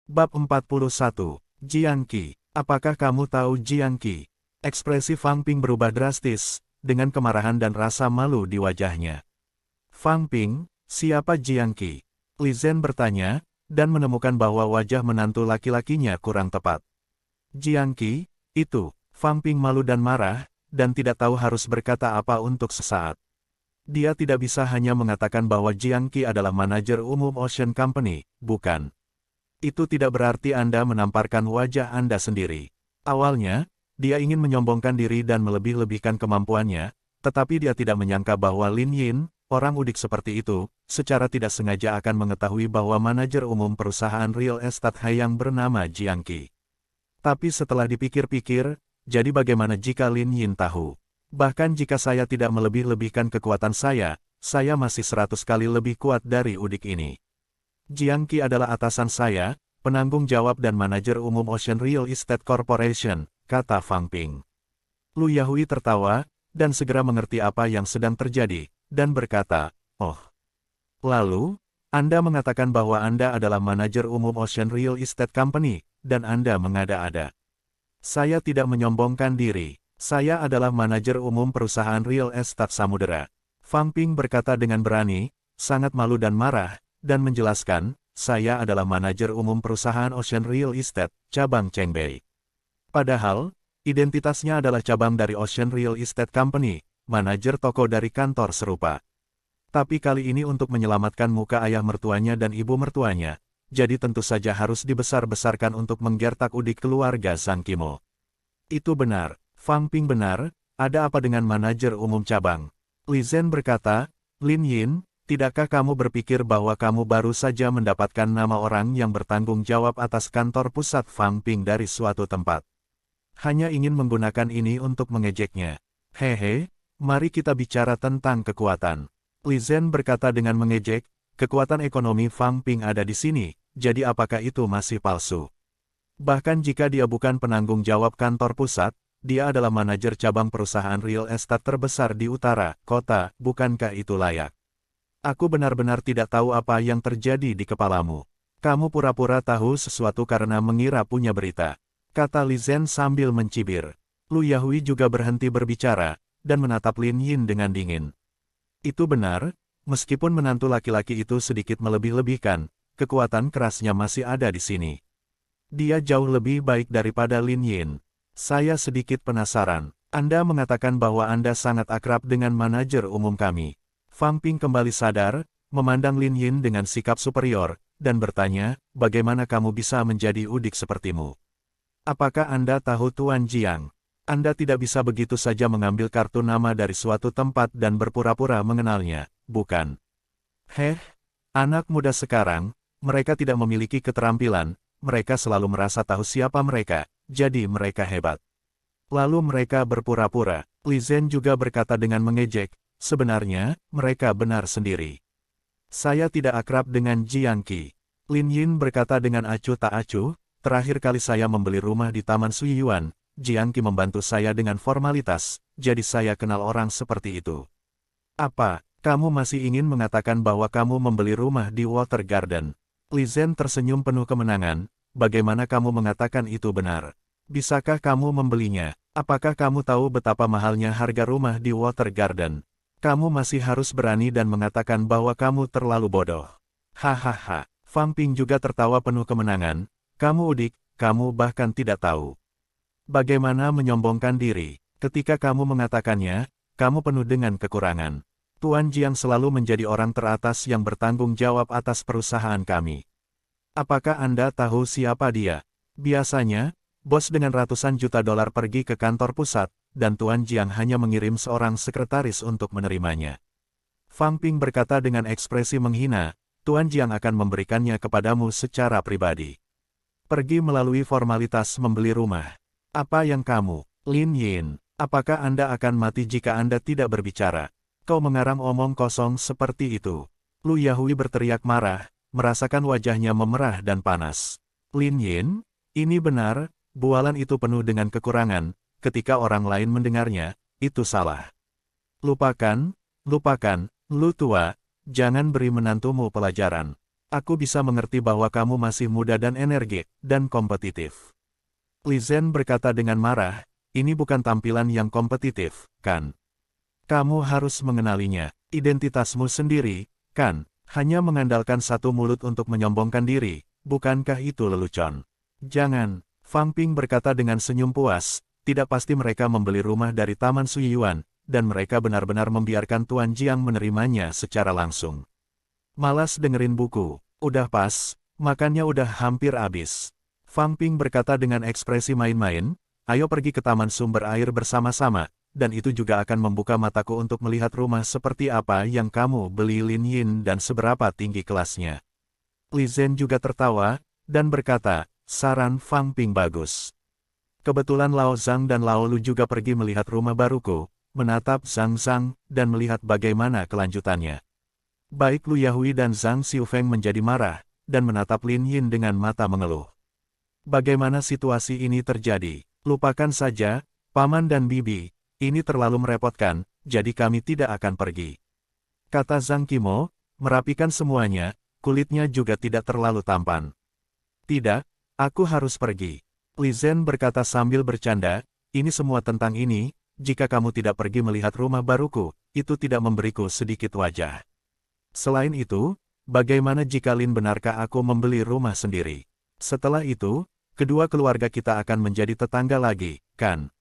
Bab 41, Jiang Qi. Apakah kamu tahu Jiang Qi? Ekspresi Fang Ping berubah drastis, dengan kemarahan dan rasa malu di wajahnya. Fang Ping, siapa Jiang Qi? Li Zhen bertanya, dan menemukan bahwa wajah menantu laki-lakinya kurang tepat. Jiang Qi, itu, Fang Ping malu dan marah, dan tidak tahu harus berkata apa untuk sesaat. Dia tidak bisa hanya mengatakan bahwa Jiang Qi adalah manajer umum Ocean Company, bukan. Itu tidak berarti Anda menamparkan wajah Anda sendiri. Awalnya, dia ingin menyombongkan diri dan melebih-lebihkan kemampuannya, tetapi dia tidak menyangka bahwa Lin Yin, orang udik seperti itu, secara tidak sengaja akan mengetahui bahwa manajer umum perusahaan real estate yang bernama Jiang Qi. Tapi setelah dipikir-pikir, jadi bagaimana jika Lin Yin tahu? Bahkan jika saya tidak melebih-lebihkan kekuatan saya masih 100 kali lebih kuat dari udik ini. Jiang Qi adalah atasan saya, penanggung jawab dan manajer umum Ocean Real Estate Corporation, kata Fang Ping. Lu Yahui tertawa, dan segera mengerti apa yang sedang terjadi, dan berkata, "Oh. Lalu, Anda mengatakan bahwa Anda adalah manajer umum Ocean Real Estate Company, dan Anda mengada-ada." "Saya tidak menyombongkan diri. Saya adalah manajer umum perusahaan real estate samudera." Fang Ping berkata dengan berani, sangat malu dan marah, dan menjelaskan, "Saya adalah manajer umum perusahaan Ocean Real Estate, cabang Chengbei." Padahal, identitasnya adalah cabang dari Ocean Real Estate Company, manajer toko dari kantor serupa. Tapi kali ini untuk menyelamatkan muka ayah mertuanya dan ibu mertuanya, jadi tentu saja harus dibesar-besarkan untuk menggertak udik keluarga Zhang Qimo. Itu benar. Fang Ping benar, ada apa dengan manajer umum cabang? Li Zhen berkata, "Lin Yin, tidakkah kamu berpikir bahwa kamu baru saja mendapatkan nama orang yang bertanggung jawab atas kantor pusat Fang Ping dari suatu tempat? Hanya ingin menggunakan ini untuk mengejeknya. Hehe, mari kita bicara tentang kekuatan." Li Zhen berkata dengan mengejek, "Kekuatan ekonomi Fang Ping ada di sini, jadi apakah itu masih palsu? Bahkan jika dia bukan penanggung jawab kantor pusat, dia adalah manajer cabang perusahaan real estate terbesar di utara kota, bukankah itu layak? Aku benar-benar tidak tahu apa yang terjadi di kepalamu. Kamu pura-pura tahu sesuatu karena mengira punya berita," kata Li Zhen sambil mencibir. Lu Yahui juga berhenti berbicara, dan menatap Lin Yin dengan dingin. Itu benar, meskipun menantu laki-laki itu sedikit melebih-lebihkan, kekuatan kerasnya masih ada di sini. Dia jauh lebih baik daripada Lin Yin. Saya sedikit penasaran. Anda mengatakan bahwa Anda sangat akrab dengan manajer umum kami. Fang Ping kembali sadar, memandang Lin Yin dengan sikap superior, dan bertanya, "Bagaimana kamu bisa menjadi udik sepertimu? Apakah Anda tahu Tuan Jiang? Anda tidak bisa begitu saja mengambil kartu nama dari suatu tempat dan berpura-pura mengenalnya, bukan?" "Heh, anak muda sekarang, mereka tidak memiliki keterampilan, mereka selalu merasa tahu siapa mereka, jadi mereka hebat. Lalu mereka berpura-pura." Li Zhen juga berkata dengan mengejek, "Sebenarnya, mereka benar sendiri. Saya tidak akrab dengan Jiang Qi." Lin Yin berkata dengan acuh tak acuh, "Terakhir kali saya membeli rumah di Taman Suyuan, Jiang Qi membantu saya dengan formalitas, jadi saya kenal orang seperti itu." "Apa, kamu masih ingin mengatakan bahwa kamu membeli rumah di Water Garden?" Li Zhen tersenyum penuh kemenangan, "Bagaimana kamu mengatakan itu benar? Bisakah kamu membelinya? Apakah kamu tahu betapa mahalnya harga rumah di Water Garden? Kamu masih harus berani dan mengatakan bahwa kamu terlalu bodoh." Hahaha. Fang Ping juga tertawa penuh kemenangan, "Kamu udik, kamu bahkan tidak tahu bagaimana menyombongkan diri. Ketika kamu mengatakannya, kamu penuh dengan kekurangan. Tuan Jiang selalu menjadi orang teratas yang bertanggung jawab atas perusahaan kami. Apakah Anda tahu siapa dia? Biasanya, bos dengan ratusan juta dolar pergi ke kantor pusat, dan Tuan Jiang hanya mengirim seorang sekretaris untuk menerimanya." Fang Ping berkata dengan ekspresi menghina, "Tuan Jiang akan memberikannya kepadamu secara pribadi. Pergi melalui formalitas membeli rumah. Apa yang kamu, Lin Yin, apakah Anda akan mati jika Anda tidak berbicara? Kau mengarang omong kosong seperti itu." Lu Yahui berteriak marah, merasakan wajahnya memerah dan panas. "Lin Yin, ini benar, bualan itu penuh dengan kekurangan, ketika orang lain mendengarnya, itu salah. Lupakan, lu tua, jangan beri menantumu pelajaran." Aku bisa mengerti bahwa kamu masih muda dan energik, dan kompetitif. Li Zhen berkata dengan marah, ini bukan tampilan yang kompetitif, kan? Kamu harus mengenalinya, identitasmu sendiri, kan? Hanya mengandalkan satu mulut untuk menyombongkan diri, bukankah itu lelucon? Jangan, Fang Ping berkata dengan senyum puas, tidak pasti mereka membeli rumah dari Taman Suyuan, dan mereka benar-benar membiarkan Tuan Jiang menerimanya secara langsung. Malas dengerin buku, udah pas, makannya udah hampir habis. Fang Ping berkata dengan ekspresi main-main, ayo pergi ke Taman Sumber Air bersama-sama, dan itu juga akan membuka mataku untuk melihat rumah seperti apa yang kamu beli Lin Yin dan seberapa tinggi kelasnya. Li Zhen juga tertawa, dan berkata, saran Fang Ping bagus. Kebetulan Lao Zhang dan Lao Lu juga pergi melihat rumah baruku, menatap Zhang Zhang, dan melihat bagaimana kelanjutannya. Baik Lu Yahui dan Zhang Xiufeng menjadi marah, dan menatap Lin Yin dengan mata mengeluh. Bagaimana situasi ini terjadi? Lupakan saja, Paman dan Bibi, ini terlalu merepotkan, jadi kami tidak akan pergi. Kata Zhang Qimo, merapikan semuanya, kulitnya juga tidak terlalu tampan. Tidak, aku harus pergi. Li Zhen berkata sambil bercanda, ini semua tentang ini, jika kamu tidak pergi melihat rumah baruku, itu tidak memberiku sedikit wajah. Selain itu, bagaimana jika Lin benarkah aku membeli rumah sendiri? Setelah itu, kedua keluarga kita akan menjadi tetangga lagi, kan?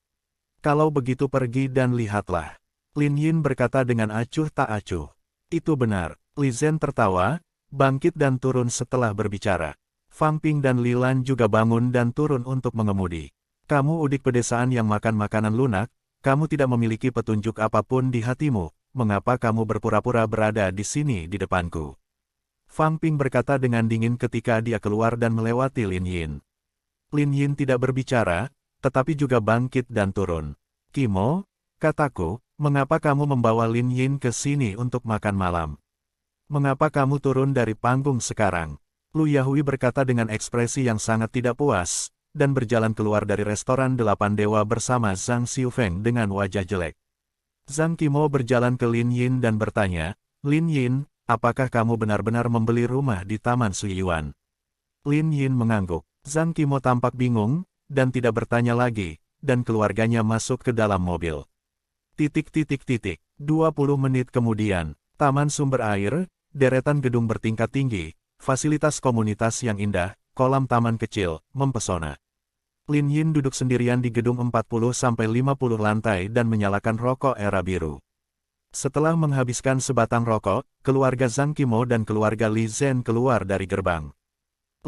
Kalau begitu pergi dan lihatlah. Lin Yin berkata dengan acuh tak acuh. Itu benar, Li Zhen tertawa, bangkit dan turun setelah berbicara. Fang Ping dan Li Lan juga bangun dan turun untuk mengemudi. Kamu udik pedesaan yang makan makanan lunak, kamu tidak memiliki petunjuk apapun di hatimu, mengapa kamu berpura-pura berada di sini di depanku? Fang Ping berkata dengan dingin ketika dia keluar dan melewati Lin Yin. Lin Yin tidak berbicara, tetapi juga bangkit dan turun. Qimo, kataku, mengapa kamu membawa Lin Yin ke sini untuk makan malam? Mengapa kamu turun dari panggung sekarang? Lu Yahui berkata dengan ekspresi yang sangat tidak puas, dan berjalan keluar dari restoran Delapan Dewa bersama Zhang Xiufeng dengan wajah jelek. Zhang Qimo berjalan ke Lin Yin dan bertanya, Lin Yin, apakah kamu benar-benar membeli rumah di Taman Suyuan? Lin Yin mengangguk. Zhang Qimo tampak bingung, dan tidak bertanya lagi, dan keluarganya masuk ke dalam mobil. 20 menit kemudian, Taman Sumber Air, deretan gedung bertingkat tinggi, fasilitas komunitas yang indah, kolam taman kecil, mempesona. Lin Yin duduk sendirian di gedung 40-50 lantai dan menyalakan rokok era biru. Setelah menghabiskan sebatang rokok, keluarga Zhang Qimo dan keluarga Li Zhen keluar dari gerbang.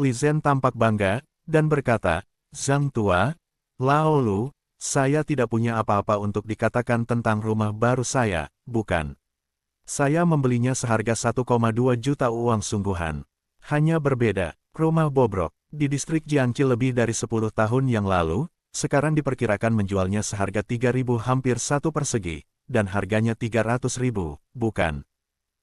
Li Zhen tampak bangga, dan berkata, Zhang tua, Lao Lu, saya tidak punya apa-apa untuk dikatakan tentang rumah baru saya, bukan? Saya membelinya seharga 1,2 juta uang sungguhan. Hanya berbeda, rumah bobrok, di distrik Jiangxi lebih dari 10 tahun yang lalu, sekarang diperkirakan menjualnya seharga 3.000 hampir 1 persegi, dan harganya 300.000, bukan?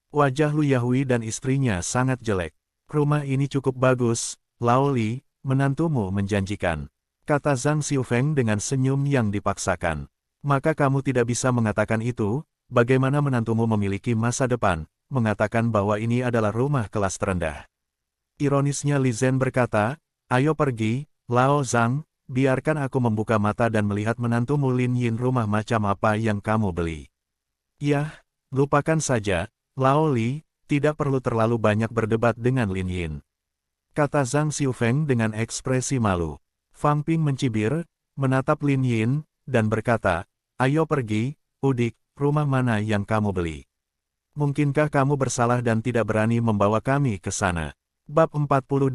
Wajah Lu Yahui dan istrinya sangat jelek. Rumah ini cukup bagus, Lao Li, menantumu menjanjikan. Kata Zhang Xiufeng dengan senyum yang dipaksakan. Maka kamu tidak bisa mengatakan itu, bagaimana menantumu memiliki masa depan, mengatakan bahwa ini adalah rumah kelas terendah. Ironisnya Li Zhen berkata, ayo pergi, Lao Zhang, biarkan aku membuka mata dan melihat menantumu Lin Yin rumah macam apa yang kamu beli. Yah, lupakan saja, Lao Li, tidak perlu terlalu banyak berdebat dengan Lin Yin. Kata Zhang Xiufeng dengan ekspresi malu. Fang Ping mencibir, menatap Lin Yin, dan berkata, ayo pergi, udik, rumah mana yang kamu beli? Mungkinkah kamu bersalah dan tidak berani membawa kami ke sana? Bab 42,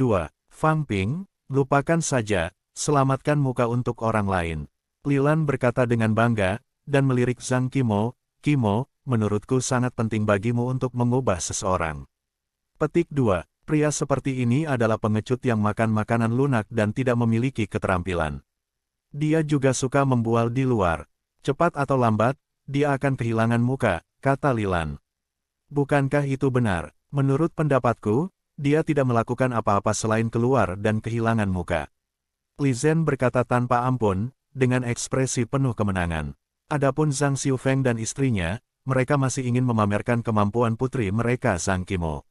Fang Ping, lupakan saja, selamatkan muka untuk orang lain. Li Lan berkata dengan bangga, dan melirik Zhang Qimo, Qimo, menurutku sangat penting bagimu untuk mengubah seseorang. Petik 2. Pria seperti ini adalah pengecut yang makan makanan lunak dan tidak memiliki keterampilan. Dia juga suka membual di luar. Cepat atau lambat, dia akan kehilangan muka, kata Li Lan. Bukankah itu benar? Menurut pendapatku, dia tidak melakukan apa-apa selain keluar dan kehilangan muka. Li Zhen berkata tanpa ampun, dengan ekspresi penuh kemenangan. Adapun Zhang Xiufeng dan istrinya, mereka masih ingin memamerkan kemampuan putri mereka Zhang Qimo.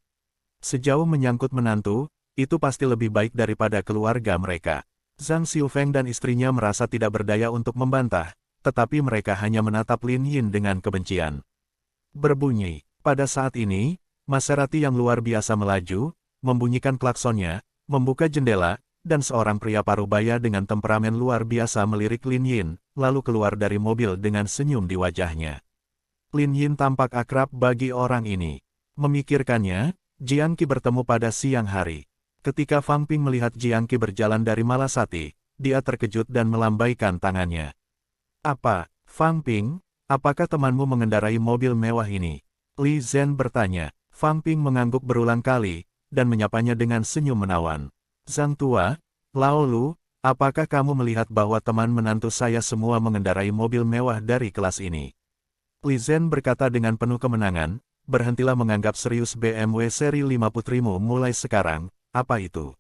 Sejauh menyangkut menantu, itu pasti lebih baik daripada keluarga mereka. Zhang Xiufeng dan istrinya merasa tidak berdaya untuk membantah, tetapi mereka hanya menatap Lin Yin dengan kebencian. Berbunyi. Pada saat ini, Maserati yang luar biasa melaju, membunyikan klaksonnya, membuka jendela, dan seorang pria parubaya dengan temperamen luar biasa melirik Lin Yin, lalu keluar dari mobil dengan senyum di wajahnya. Lin Yin tampak akrab bagi orang ini. Memikirkannya, Jiang Qi bertemu pada siang hari. Ketika Fang Ping melihat Jiang Qi berjalan dari Malasati, dia terkejut dan melambaikan tangannya. Apa, Fang Ping, apakah temanmu mengendarai mobil mewah ini? Li Zhen bertanya. Fang Ping mengangguk berulang kali, dan menyapanya dengan senyum menawan. Zhang Tua, Lao Lu, apakah kamu melihat bahwa teman menantu saya semua mengendarai mobil mewah dari kelas ini? Li Zhen berkata dengan penuh kemenangan, berhentilah menganggap serius BMW seri 5 putrimu mulai sekarang, apa itu?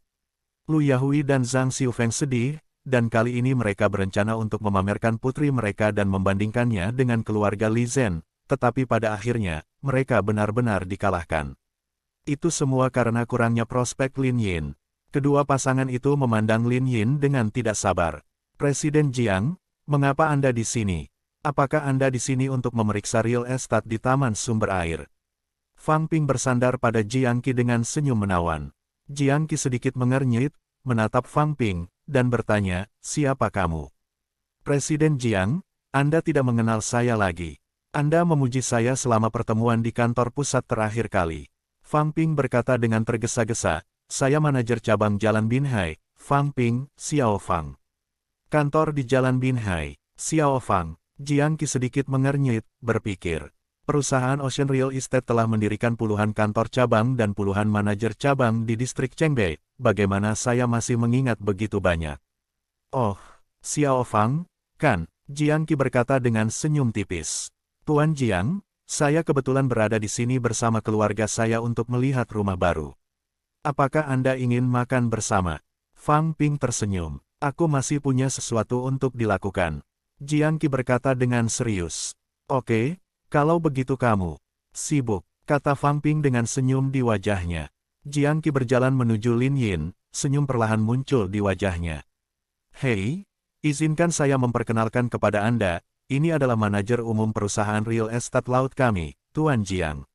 Lu Yahui dan Zhang Xiufeng sedih, dan kali ini mereka berencana untuk memamerkan putri mereka dan membandingkannya dengan keluarga Li Zhen, tetapi pada akhirnya, mereka benar-benar dikalahkan. Itu semua karena kurangnya prospek Lin Yin. Kedua pasangan itu memandang Lin Yin dengan tidak sabar. Presiden Jiang, mengapa Anda di sini? Apakah Anda di sini untuk memeriksa real estate di Taman Sumber Air? Fang Ping bersandar pada Jiang Qi dengan senyum menawan. Jiang Qi sedikit mengernyit, menatap Fang Ping, dan bertanya, siapa kamu? Presiden Jiang, Anda tidak mengenal saya lagi. Anda memuji saya selama pertemuan di kantor pusat terakhir kali. Fang Ping berkata dengan tergesa-gesa, saya manajer cabang Jalan Binhai, Fang Ping, Xiao Fang. Kantor di Jalan Binhai, Xiao Fang. Jiang Qi sedikit mengernyit, berpikir. Perusahaan Ocean Real Estate telah mendirikan puluhan kantor cabang dan puluhan manajer cabang di distrik Chengbei. Bagaimana saya masih mengingat begitu banyak? Oh, Xiao Fang, kan? Jiang Qi berkata dengan senyum tipis. Tuan Jiang, saya kebetulan berada di sini bersama keluarga saya untuk melihat rumah baru. Apakah Anda ingin makan bersama? Fang Ping tersenyum. Aku masih punya sesuatu untuk dilakukan. Jiang Qi berkata dengan serius. Oke, kalau begitu kamu sibuk, kata Fang Ping dengan senyum di wajahnya. Jiang Qi berjalan menuju Lin Yin, senyum perlahan muncul di wajahnya. Hei, izinkan saya memperkenalkan kepada Anda. Ini adalah manajer umum perusahaan real estate laut kami, Tuan Jiang.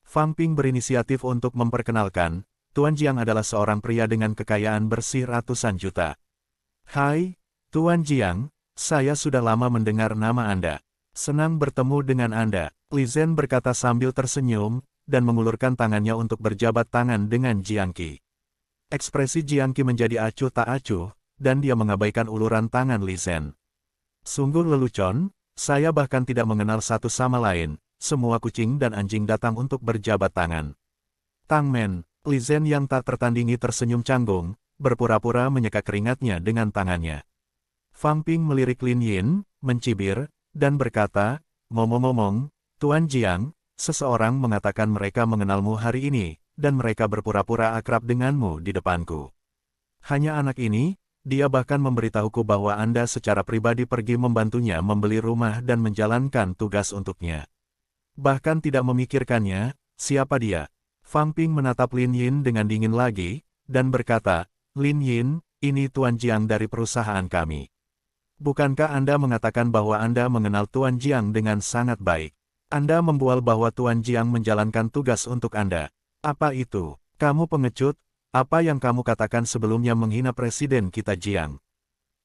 Fang Ping berinisiatif untuk memperkenalkan, Tuan Jiang adalah seorang pria dengan kekayaan bersih ratusan juta. Hai, Tuan Jiang, saya sudah lama mendengar nama Anda. Senang bertemu dengan Anda, Li Zhen berkata sambil tersenyum, dan mengulurkan tangannya untuk berjabat tangan dengan Jiang Qi. Ekspresi Jiang Qi menjadi acuh tak acuh, dan dia mengabaikan uluran tangan Li Zhen. Sungguh lelucon, saya bahkan tidak mengenal satu sama lain, semua kucing dan anjing datang untuk berjabat tangan. Tang Men, Li Zhen yang tak tertandingi tersenyum canggung, berpura-pura menyeka keringatnya dengan tangannya. Fang Ping melirik Lin Yin, mencibir, dan berkata, ngomong-ngomong, Tuan Jiang, seseorang mengatakan mereka mengenalmu hari ini, dan mereka berpura-pura akrab denganmu di depanku. Hanya anak ini, dia bahkan memberitahuku bahwa Anda secara pribadi pergi membantunya membeli rumah dan menjalankan tugas untuknya. Bahkan tidak memikirkannya, siapa dia? Fang Ping menatap Lin Yin dengan dingin lagi, dan berkata, Lin Yin, ini Tuan Jiang dari perusahaan kami. Bukankah Anda mengatakan bahwa Anda mengenal Tuan Jiang dengan sangat baik? Anda membual bahwa Tuan Jiang menjalankan tugas untuk Anda. Apa itu? Kamu pengecut? Apa yang kamu katakan sebelumnya menghina Presiden kita Jiang?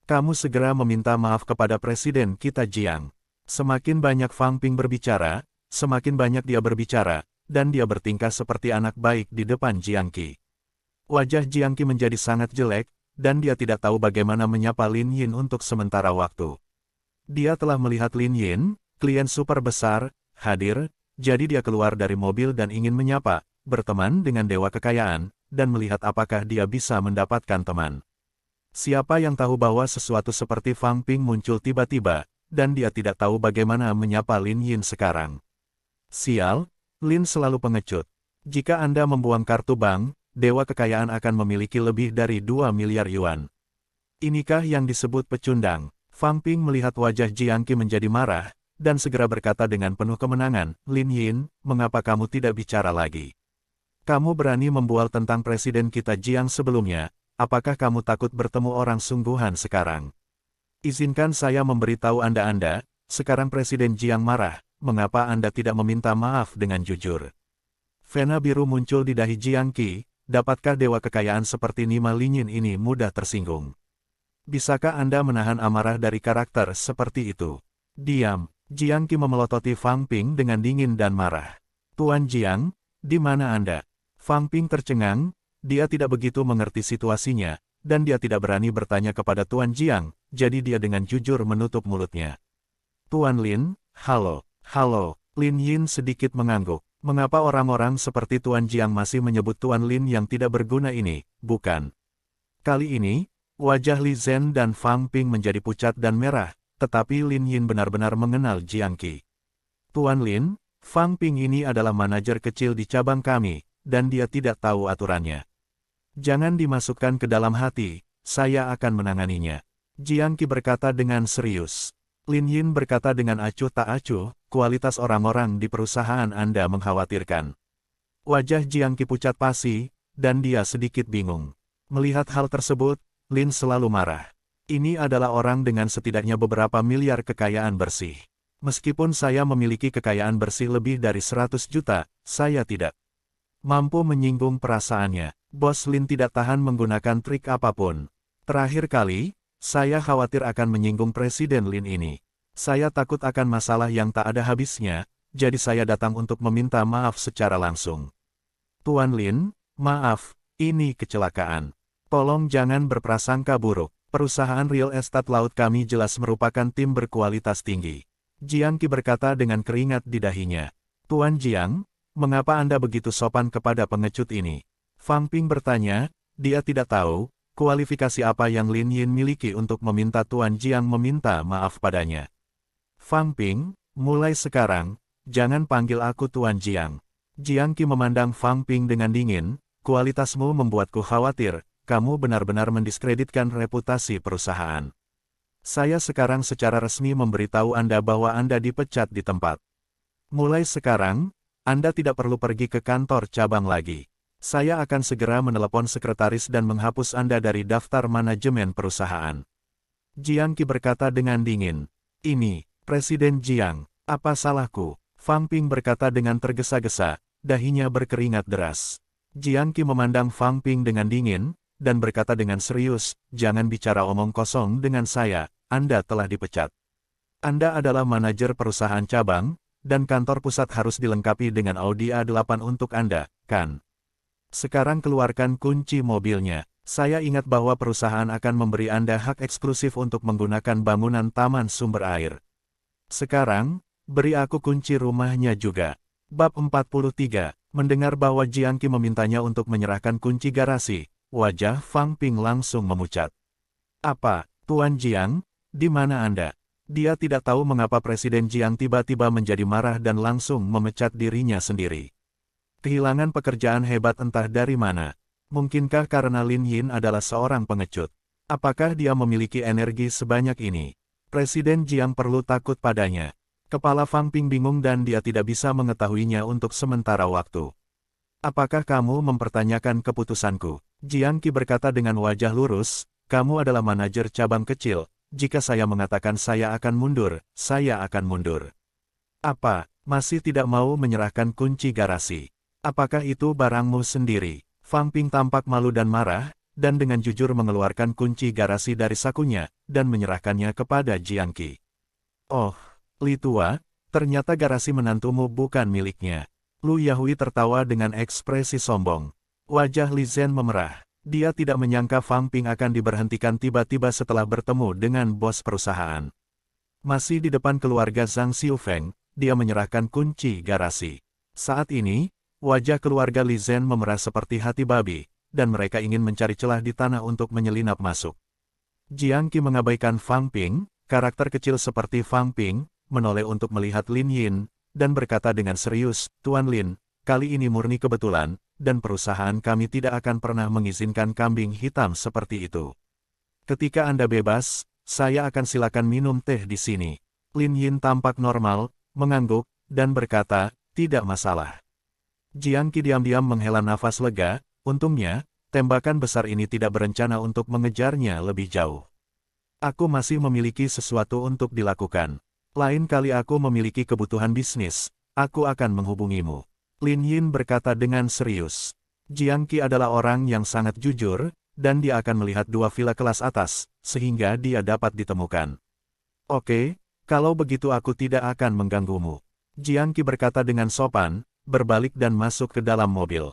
Kamu segera meminta maaf kepada Presiden kita Jiang. Semakin banyak Fang Ping berbicara, semakin banyak dia berbicara, dan dia bertingkah seperti anak baik di depan Jiang Qi. Wajah Jiang Qi menjadi sangat jelek, dan dia tidak tahu bagaimana menyapa Lin Yin untuk sementara waktu. Dia telah melihat Lin Yin, klien super besar, hadir, jadi dia keluar dari mobil dan ingin menyapa, berteman dengan dewa kekayaan, dan melihat apakah dia bisa mendapatkan teman. Siapa yang tahu bahwa sesuatu seperti Fang Ping muncul tiba-tiba, dan dia tidak tahu bagaimana menyapa Lin Yin sekarang. Sial, Lin selalu pengecut. Jika Anda membuang kartu bank, dewa kekayaan akan memiliki lebih dari 2 miliar yuan. Inikah yang disebut pecundang? Fang Ping melihat wajah Jiang Qi menjadi marah, dan segera berkata dengan penuh kemenangan, Lin Yin, mengapa kamu tidak bicara lagi? Kamu berani membual tentang presiden kita Jiang sebelumnya, apakah kamu takut bertemu orang sungguhan sekarang? Izinkan saya memberitahu Anda, sekarang Presiden Jiang marah, mengapa Anda tidak meminta maaf dengan jujur? Vena biru muncul di dahi Jiang Qi, dapatkah dewa kekayaan seperti Nima Linyin ini mudah tersinggung? Bisakah Anda menahan amarah dari karakter seperti itu? Diam, Jiang Qi memelototi Fang Ping dengan dingin dan marah. Tuan Jiang, di mana Anda? Fang Ping tercengang, dia tidak begitu mengerti situasinya, dan dia tidak berani bertanya kepada Tuan Jiang, jadi dia dengan jujur menutup mulutnya. Tuan Lin, halo, Lin Yin sedikit mengangguk. Mengapa orang-orang seperti Tuan Jiang masih menyebut Tuan Lin yang tidak berguna ini, bukan? Kali ini, wajah Li Zhen dan Fang Ping menjadi pucat dan merah, tetapi Lin Yin benar-benar mengenal Jiang Qi. Tuan Lin, Fang Ping ini adalah manajer kecil di cabang kami, dan dia tidak tahu aturannya. Jangan dimasukkan ke dalam hati, saya akan menanganinya. Jiang Qi berkata dengan serius. Lin Yin berkata dengan acuh tak acuh, kualitas orang-orang di perusahaan Anda mengkhawatirkan. Wajah Jiang Qi pucat pasi, dan dia sedikit bingung. Melihat hal tersebut, Lin selalu marah. Ini adalah orang dengan setidaknya beberapa miliar kekayaan bersih. Meskipun saya memiliki kekayaan bersih lebih dari 100 juta, saya tidak mampu menyinggung perasaannya. Bos Lin tidak tahan menggunakan trik apapun. Terakhir kali, saya khawatir akan menyinggung Presiden Lin ini. Saya takut akan masalah yang tak ada habisnya, jadi saya datang untuk meminta maaf secara langsung. Tuan Lin, maaf, ini kecelakaan. Tolong jangan berprasangka buruk. Perusahaan real estate laut kami jelas merupakan tim berkualitas tinggi. Jiang Qi berkata dengan keringat di dahinya. Tuan Jiang, mengapa Anda begitu sopan kepada pengecut ini? Fang Ping bertanya, dia tidak tahu, kualifikasi apa yang Lin Yin miliki untuk meminta Tuan Jiang meminta maaf padanya. Fang Ping, mulai sekarang, jangan panggil aku Tuan Jiang. Jiang Qi memandang Fang Ping dengan dingin, kualitasmu membuatku khawatir, kamu benar-benar mendiskreditkan reputasi perusahaan. Saya sekarang secara resmi memberitahu Anda bahwa Anda dipecat di tempat. Mulai sekarang, Anda tidak perlu pergi ke kantor cabang lagi. Saya akan segera menelepon sekretaris dan menghapus Anda dari daftar manajemen perusahaan. Jiang Qi berkata dengan dingin. Ini, Presiden Jiang, apa salahku? Fang Ping berkata dengan tergesa-gesa, dahinya berkeringat deras. Jiang Qi memandang Fang Ping dengan dingin, dan berkata dengan serius, jangan bicara omong kosong dengan saya, Anda telah dipecat. Anda adalah manajer perusahaan cabang, dan kantor pusat harus dilengkapi dengan Audi A8 untuk Anda, kan? Sekarang keluarkan kunci mobilnya. Saya ingat bahwa perusahaan akan memberi Anda hak eksklusif untuk menggunakan bangunan taman sumber air. Sekarang, beri aku kunci rumahnya juga. Bab 43, mendengar bahwa Jiang Qi memintanya untuk menyerahkan kunci garasi, wajah Fang Ping langsung memucat. Apa, Tuan Jiang, di mana Anda? Dia tidak tahu mengapa Presiden Jiang tiba-tiba menjadi marah dan langsung memecat dirinya sendiri. Kehilangan pekerjaan hebat entah dari mana. Mungkinkah karena Lin Yin adalah seorang pengecut? Apakah dia memiliki energi sebanyak ini? Presiden Jiang perlu takut padanya. Kepala Fang Ping bingung dan dia tidak bisa mengetahuinya untuk sementara waktu. Apakah kamu mempertanyakan keputusanku? Jiang Qi berkata dengan wajah lurus, kamu adalah manajer cabang kecil, jika saya mengatakan saya akan mundur, saya akan mundur. Apa, masih tidak mau menyerahkan kunci garasi? Apakah itu barangmu sendiri? Fang Ping tampak malu dan marah, dan dengan jujur mengeluarkan kunci garasi dari sakunya, dan menyerahkannya kepada Jiang Qi. Oh, Li Tua, ternyata garasi menantumu bukan miliknya. Lu Yahui tertawa dengan ekspresi sombong. Wajah Li Zhen memerah. Dia tidak menyangka Fang Ping akan diberhentikan tiba-tiba setelah bertemu dengan bos perusahaan. Masih di depan keluarga Zhang Xiufeng, dia menyerahkan kunci garasi. Saat ini, wajah keluarga Li Zhen memerah seperti hati babi, dan mereka ingin mencari celah di tanah untuk menyelinap masuk. Jiang Qi mengabaikan Fang Ping, karakter kecil seperti Fang Ping, menoleh untuk melihat Lin Yin, dan berkata dengan serius, Tuan Lin, kali ini murni kebetulan, dan perusahaan kami tidak akan pernah mengizinkan kambing hitam seperti itu. Ketika Anda bebas, saya akan silakan minum teh di sini. Lin Yin tampak normal, mengangguk, dan berkata, tidak masalah. Jiang Qi diam-diam menghela nafas lega, untungnya, tembakan besar ini tidak berencana untuk mengejarnya lebih jauh. Aku masih memiliki sesuatu untuk dilakukan. Lain kali aku memiliki kebutuhan bisnis, aku akan menghubungimu. Lin Yin berkata dengan serius. Jiang Qi adalah orang yang sangat jujur, dan dia akan melihat dua villa kelas atas, sehingga dia dapat ditemukan. Oke, kalau begitu aku tidak akan mengganggumu. Jiang Qi berkata dengan sopan, berbalik dan masuk ke dalam mobil.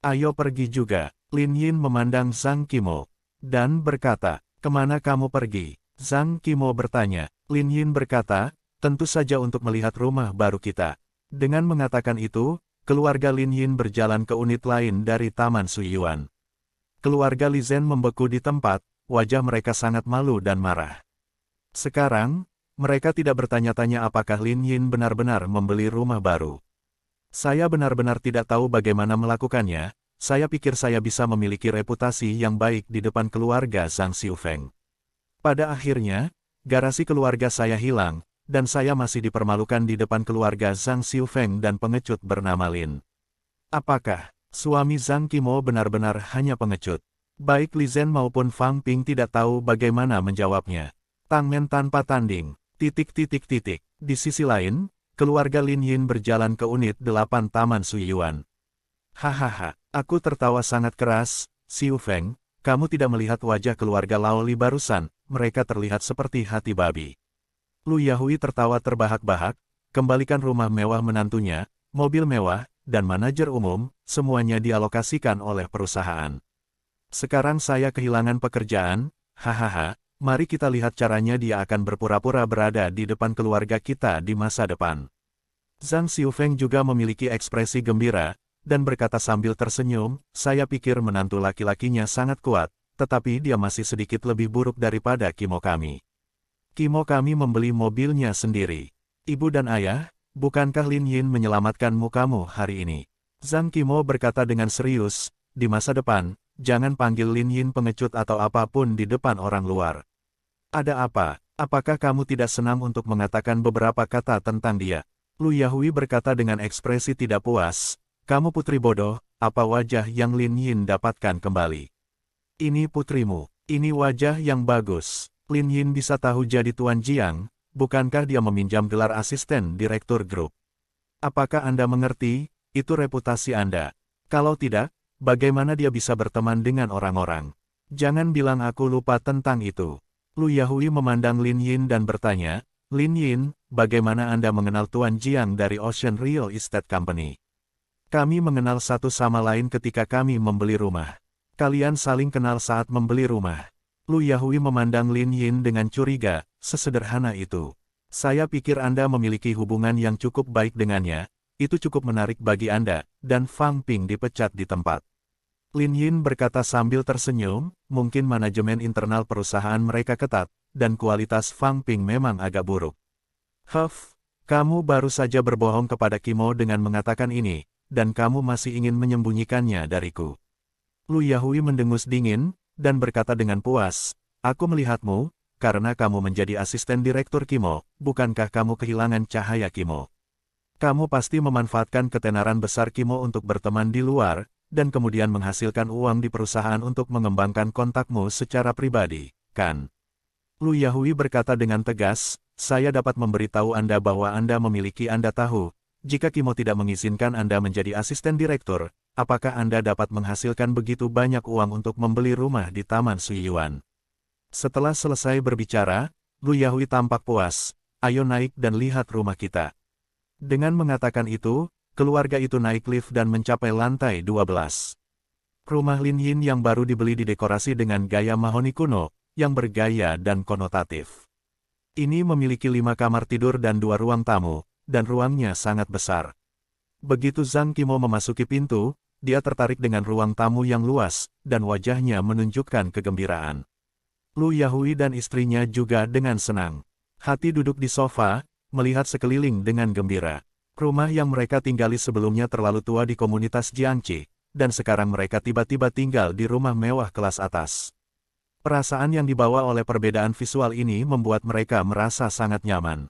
Ayo pergi juga. Lin Yin memandang Zhang Qimo, dan berkata, kemana kamu pergi? Zhang Qimo bertanya. Lin Yin berkata, tentu saja untuk melihat rumah baru kita. Dengan mengatakan itu, keluarga Lin Yin berjalan ke unit lain dari Taman Suyuan. Keluarga Li Zhen membeku di tempat, wajah mereka sangat malu dan marah. Sekarang, mereka tidak bertanya-tanya apakah Lin Yin benar-benar membeli rumah baru. Saya benar-benar tidak tahu bagaimana melakukannya, saya pikir saya bisa memiliki reputasi yang baik di depan keluarga Zhang Xiufeng. Pada akhirnya, garasi keluarga saya hilang, dan saya masih dipermalukan di depan keluarga Zhang Xiufeng dan pengecut bernama Lin. Apakah suami Zhang Qimo benar-benar hanya pengecut? Baik Li Zhen maupun Fang Ping tidak tahu bagaimana menjawabnya. Tangmen tanpa tanding, ... Di sisi lain, keluarga Lin Yin berjalan ke unit 8 Taman Suyuan. Hahaha, aku tertawa sangat keras. Xiufeng, kamu tidak melihat wajah keluarga Lao Li barusan, mereka terlihat seperti hati babi. Lu Yahui tertawa terbahak-bahak, kembalikan rumah mewah menantunya, mobil mewah, dan manajer umum, semuanya dialokasikan oleh perusahaan. Sekarang saya kehilangan pekerjaan, hahaha, mari kita lihat caranya dia akan berpura-pura berada di depan keluarga kita di masa depan. Zhang Xiufeng juga memiliki ekspresi gembira, dan berkata sambil tersenyum, saya pikir menantu laki-lakinya sangat kuat, tetapi dia masih sedikit lebih buruk daripada Qimo kami. Qimo kami membeli mobilnya sendiri. Ibu dan ayah, bukankah Lin Yin menyelamatkan mukamu hari ini? Zhang Qimo berkata dengan serius, di masa depan, jangan panggil Lin Yin pengecut atau apapun di depan orang luar. Ada apa? Apakah kamu tidak senang untuk mengatakan beberapa kata tentang dia? Lu Yahui berkata dengan ekspresi tidak puas, kamu putri bodoh, apa wajah yang Lin Yin dapatkan kembali? Ini putrimu, ini wajah yang bagus. Lin Yin bisa tahu jadi Tuan Jiang, bukankah dia meminjam gelar asisten direktur grup? Apakah Anda mengerti, itu reputasi Anda? Kalau tidak, bagaimana dia bisa berteman dengan orang-orang? Jangan bilang aku lupa tentang itu. Lu Yahui memandang Lin Yin dan bertanya, Lin Yin, bagaimana Anda mengenal Tuan Jiang dari Ocean Real Estate Company? Kami mengenal satu sama lain ketika kami membeli rumah. Kalian saling kenal saat membeli rumah. Lu Yahui memandang Lin Yin dengan curiga, sesederhana itu. Saya pikir Anda memiliki hubungan yang cukup baik dengannya, itu cukup menarik bagi Anda, dan Fang Ping dipecat di tempat. Lin Yin berkata sambil tersenyum, mungkin manajemen internal perusahaan mereka ketat, dan kualitas Fang Ping memang agak buruk. Huff, kamu baru saja berbohong kepada Qimo dengan mengatakan ini, dan kamu masih ingin menyembunyikannya dariku. Lu Yahui mendengus dingin, dan berkata dengan puas, aku melihatmu, karena kamu menjadi asisten direktur Qimo, bukankah kamu kehilangan cahaya Qimo? Kamu pasti memanfaatkan ketenaran besar Qimo untuk berteman di luar, dan kemudian menghasilkan uang di perusahaan untuk mengembangkan kontakmu secara pribadi, kan? Lu Yahui berkata dengan tegas, saya dapat memberitahu Anda bahwa Anda memiliki Anda tahu, jika Qimo tidak mengizinkan Anda menjadi asisten direktur, apakah Anda dapat menghasilkan begitu banyak uang untuk membeli rumah di Taman Suyuan? Setelah selesai berbicara, Lu Yahui tampak puas, ayo naik dan lihat rumah kita. Dengan mengatakan itu, keluarga itu naik lift dan mencapai lantai 12. Rumah Lin Yin yang baru dibeli didekorasi dengan gaya mahoni kuno, yang bergaya dan konotatif. Ini memiliki 5 kamar tidur dan 2 ruang tamu, dan ruangnya sangat besar. Begitu Zhang Qimo memasuki pintu, dia tertarik dengan ruang tamu yang luas, dan wajahnya menunjukkan kegembiraan. Lu Yahui dan istrinya juga dengan senang. Hati duduk di sofa, melihat sekeliling dengan gembira. Rumah yang mereka tinggali sebelumnya terlalu tua di komunitas Jiangqi, dan sekarang mereka tiba-tiba tinggal di rumah mewah kelas atas. Perasaan yang dibawa oleh perbedaan visual ini membuat mereka merasa sangat nyaman.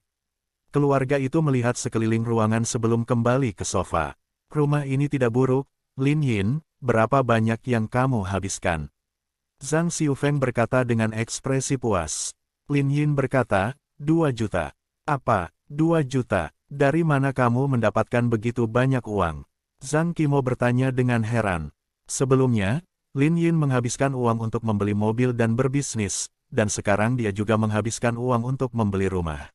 Keluarga itu melihat sekeliling ruangan sebelum kembali ke sofa. Rumah ini tidak buruk, Lin Yin, berapa banyak yang kamu habiskan? Zhang Xiufeng berkata dengan ekspresi puas. Lin Yin berkata, 2 juta. Apa, 2 juta? Dari mana kamu mendapatkan begitu banyak uang? Zhang Qimo bertanya dengan heran. Sebelumnya, Lin Yin menghabiskan uang untuk membeli mobil dan berbisnis, dan sekarang dia juga menghabiskan uang untuk membeli rumah.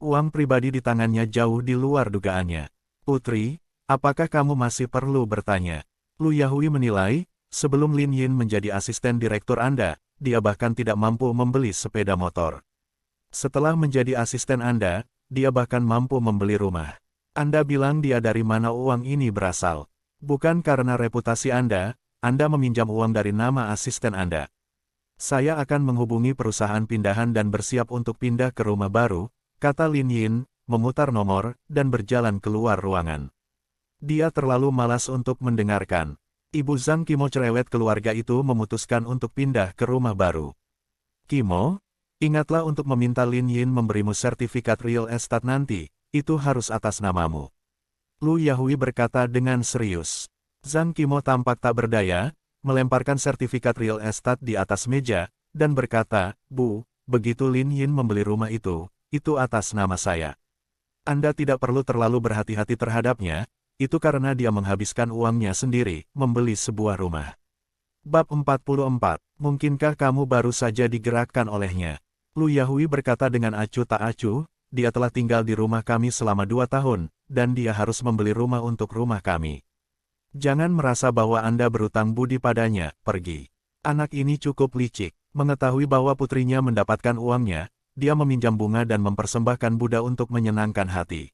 Uang pribadi di tangannya jauh di luar dugaannya. Putri, apakah kamu masih perlu bertanya? Lu Yahui menilai, sebelum Lin Yin menjadi asisten direktur Anda, dia bahkan tidak mampu membeli sepeda motor. Setelah menjadi asisten Anda, dia bahkan mampu membeli rumah. Anda bilang dia dari mana uang ini berasal? Bukan karena reputasi Anda meminjam uang dari nama asisten Anda. Saya akan menghubungi perusahaan pindahan dan bersiap untuk pindah ke rumah baru, kata Lin Yin, memutar nomor, dan berjalan keluar ruangan. Dia terlalu malas untuk mendengarkan. Ibu Zhang Qimo cerewet keluarga itu memutuskan untuk pindah ke rumah baru. Qimo, ingatlah untuk meminta Lin Yin memberimu sertifikat real estate nanti, itu harus atas namamu. Lu Yahui berkata dengan serius. Zhang Qimo tampak tak berdaya, melemparkan sertifikat real estate di atas meja, dan berkata, Bu, begitu Lin Yin membeli rumah itu atas nama saya. Anda tidak perlu terlalu berhati-hati terhadapnya, itu karena dia menghabiskan uangnya sendiri, membeli sebuah rumah. Bab 44, mungkinkah kamu baru saja digerakkan olehnya? Lu Yahui berkata dengan acuh tak acuh, dia telah tinggal di rumah kami selama 2 tahun, dan dia harus membeli rumah untuk rumah kami. Jangan merasa bahwa Anda berutang budi padanya, pergi. Anak ini cukup licik, mengetahui bahwa putrinya mendapatkan uangnya, dia meminjam bunga dan mempersembahkan Buddha untuk menyenangkan hati.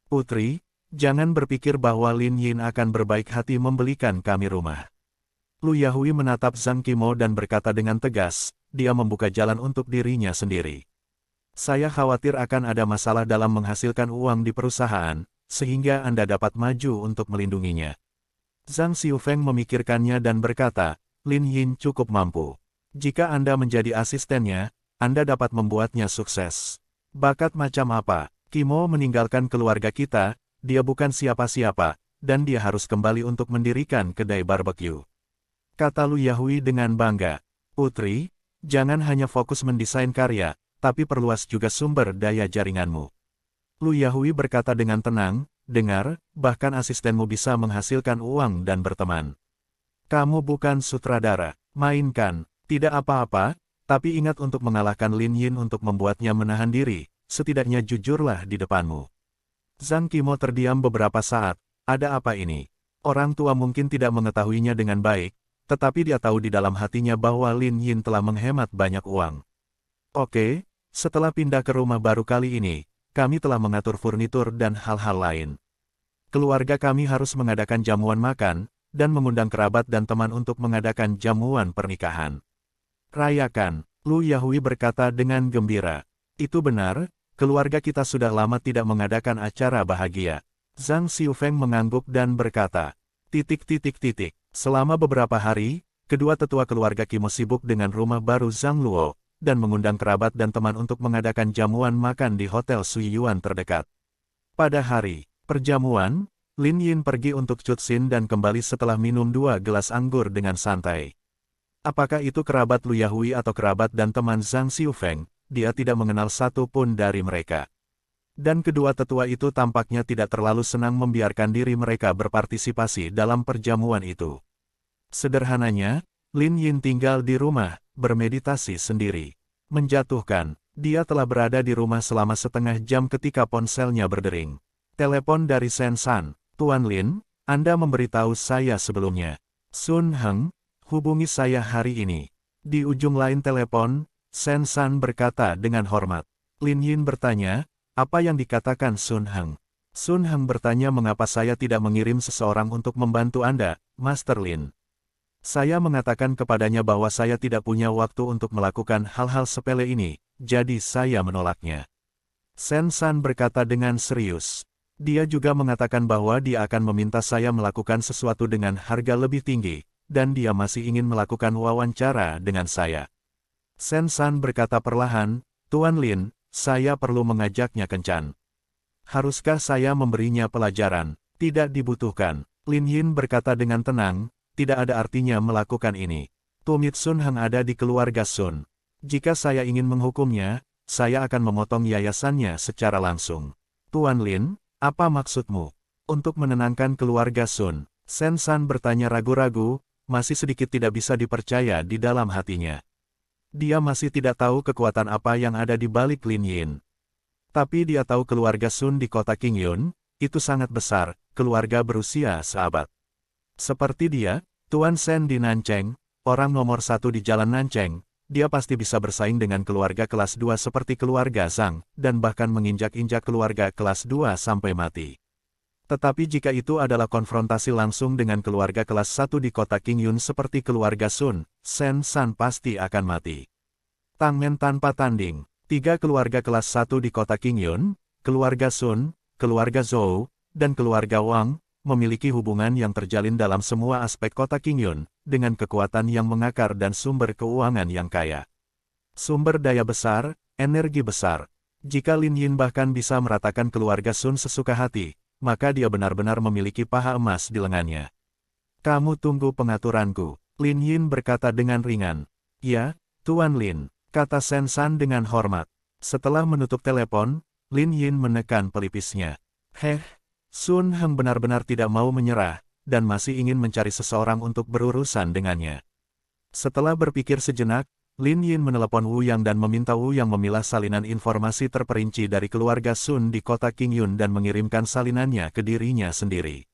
Putri, jangan berpikir bahwa Lin Yin akan berbaik hati membelikan kami rumah. Lu Yahui menatap Zhang Qimo dan berkata dengan tegas, dia membuka jalan untuk dirinya sendiri. Saya khawatir akan ada masalah dalam menghasilkan uang di perusahaan, sehingga Anda dapat maju untuk melindunginya. Zhang Xiufeng memikirkannya dan berkata, Lin Yin cukup mampu. Jika Anda menjadi asistennya, Anda dapat membuatnya sukses. Bakat macam apa? Qimo meninggalkan keluarga kita, dia bukan siapa-siapa, dan dia harus kembali untuk mendirikan kedai barbecue. Kata Lu Yahui dengan bangga. Putri, jangan hanya fokus mendesain karya, tapi perluas juga sumber daya jaringanmu. Lu Yahui berkata dengan tenang, dengar, bahkan asistenmu bisa menghasilkan uang dan berteman. Kamu bukan sutradara, mainkan, tidak apa-apa, tapi ingat untuk mengalahkan Lin Yin untuk membuatnya menahan diri, setidaknya jujurlah di depanmu. Zhang Qimo terdiam beberapa saat, ada apa ini? Orang tua mungkin tidak mengetahuinya dengan baik, tetapi dia tahu di dalam hatinya bahwa Lin Yin telah menghemat banyak uang. Oke, setelah pindah ke rumah baru kali ini, kami telah mengatur furnitur dan hal-hal lain. Keluarga kami harus mengadakan jamuan makan, dan mengundang kerabat dan teman untuk mengadakan jamuan pernikahan. Rayakan, Lu Yahui berkata dengan gembira. Itu benar, keluarga kita sudah lama tidak mengadakan acara bahagia. Zhang Xiufeng mengangguk dan berkata, Selama beberapa hari, kedua tetua keluarga Qimo sibuk dengan rumah baru Zhang Luo, dan mengundang kerabat dan teman untuk mengadakan jamuan makan di Hotel Sui Yuan terdekat. Pada hari perjamuan, Lin Yin pergi untuk cutsin dan kembali setelah minum 2 gelas anggur dengan santai. Apakah itu kerabat Lu Yahui atau kerabat dan teman Zhang Xiufeng, dia tidak mengenal satu pun dari mereka. Dan kedua tetua itu tampaknya tidak terlalu senang membiarkan diri mereka berpartisipasi dalam perjamuan itu. Sederhananya, Lin Yin tinggal di rumah, bermeditasi sendiri. Menjatuhkan, dia telah berada di rumah selama setengah jam ketika ponselnya berdering. Telepon dari Sen San, Tuan Lin, Anda memberitahu saya sebelumnya. Sun Heng, hubungi saya hari ini. Di ujung lain telepon, Sen San berkata dengan hormat. Lin Yin bertanya, apa yang dikatakan Sun Heng? Sun Heng bertanya mengapa saya tidak mengirim seseorang untuk membantu Anda, Master Lin. Saya mengatakan kepadanya bahwa saya tidak punya waktu untuk melakukan hal-hal sepele ini, jadi saya menolaknya. Sen San berkata dengan serius. Dia juga mengatakan bahwa dia akan meminta saya melakukan sesuatu dengan harga lebih tinggi, dan dia masih ingin melakukan wawancara dengan saya. Sen San berkata perlahan, Tuan Lin, saya perlu mengajaknya kencan. Haruskah saya memberinya pelajaran? Tidak dibutuhkan. Lin Yin berkata dengan tenang, tidak ada artinya melakukan ini. Tumit Sun Hang ada di keluarga Sun. Jika saya ingin menghukumnya, saya akan memotong yayasannya secara langsung. Tuan Lin, apa maksudmu? Untuk menenangkan keluarga Sun, Sen San bertanya ragu-ragu, masih sedikit tidak bisa dipercaya di dalam hatinya. Dia masih tidak tahu kekuatan apa yang ada di balik Lin Yin. Tapi dia tahu keluarga Sun di kota Qingyun, itu sangat besar, keluarga berusia seabad. Seperti dia, Tuan Sen di Nancheng, orang nomor satu di jalan Nancheng, dia pasti bisa bersaing dengan keluarga kelas 2 seperti keluarga Zhang, dan bahkan menginjak-injak keluarga kelas 2 sampai mati. Tetapi jika itu adalah konfrontasi langsung dengan keluarga kelas 1 di kota Qingyun seperti keluarga Sun, Sen San pasti akan mati. Tangmen tanpa tanding, 3 keluarga kelas 1 di kota Qingyun, keluarga Sun, keluarga Zhou, dan keluarga Wang, memiliki hubungan yang terjalin dalam semua aspek kota Qingyun, dengan kekuatan yang mengakar dan sumber keuangan yang kaya. Sumber daya besar, energi besar. Jika Lin Yin bahkan bisa meratakan keluarga Sun sesuka hati, maka dia benar-benar memiliki paha emas di lengannya. Kamu tunggu pengaturanku, Lin Yin berkata dengan ringan. Ya, Tuan Lin, kata Sen San dengan hormat. Setelah menutup telepon, Lin Yin menekan pelipisnya. Sun Hang benar-benar tidak mau menyerah, dan masih ingin mencari seseorang untuk berurusan dengannya. Setelah berpikir sejenak, Lin Yin menelepon Wu Yang dan meminta Wu Yang memilah salinan informasi terperinci dari keluarga Sun di kota Qingyun dan mengirimkan salinannya ke dirinya sendiri.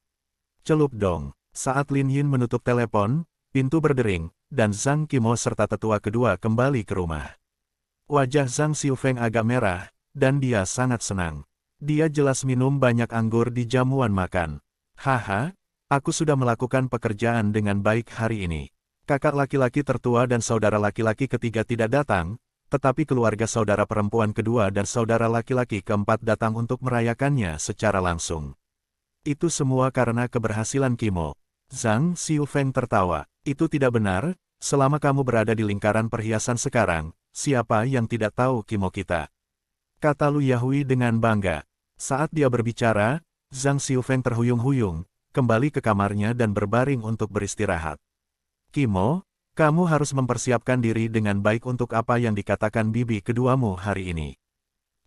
Celup dong. Saat Lin Yin menutup telepon, pintu berdering, dan Zhang Qimo serta tetua kedua kembali ke rumah. Wajah Zhang Xiufeng agak merah, dan dia sangat senang. Dia jelas minum banyak anggur di jamuan makan. Haha, aku sudah melakukan pekerjaan dengan baik hari ini. Kakak laki-laki tertua dan saudara laki-laki ketiga tidak datang, tetapi keluarga saudara perempuan kedua dan saudara laki-laki keempat datang untuk merayakannya secara langsung. Itu semua karena keberhasilan Qimo. Zhang Xiufeng tertawa. Itu tidak benar, selama kamu berada di lingkaran perhiasan sekarang, siapa yang tidak tahu Qimo kita? Kata Lu Yahui dengan bangga. Saat dia berbicara, Zhang Xiufeng terhuyung-huyung, kembali ke kamarnya dan berbaring untuk beristirahat. Qimo, kamu harus mempersiapkan diri dengan baik untuk apa yang dikatakan bibi keduamu hari ini.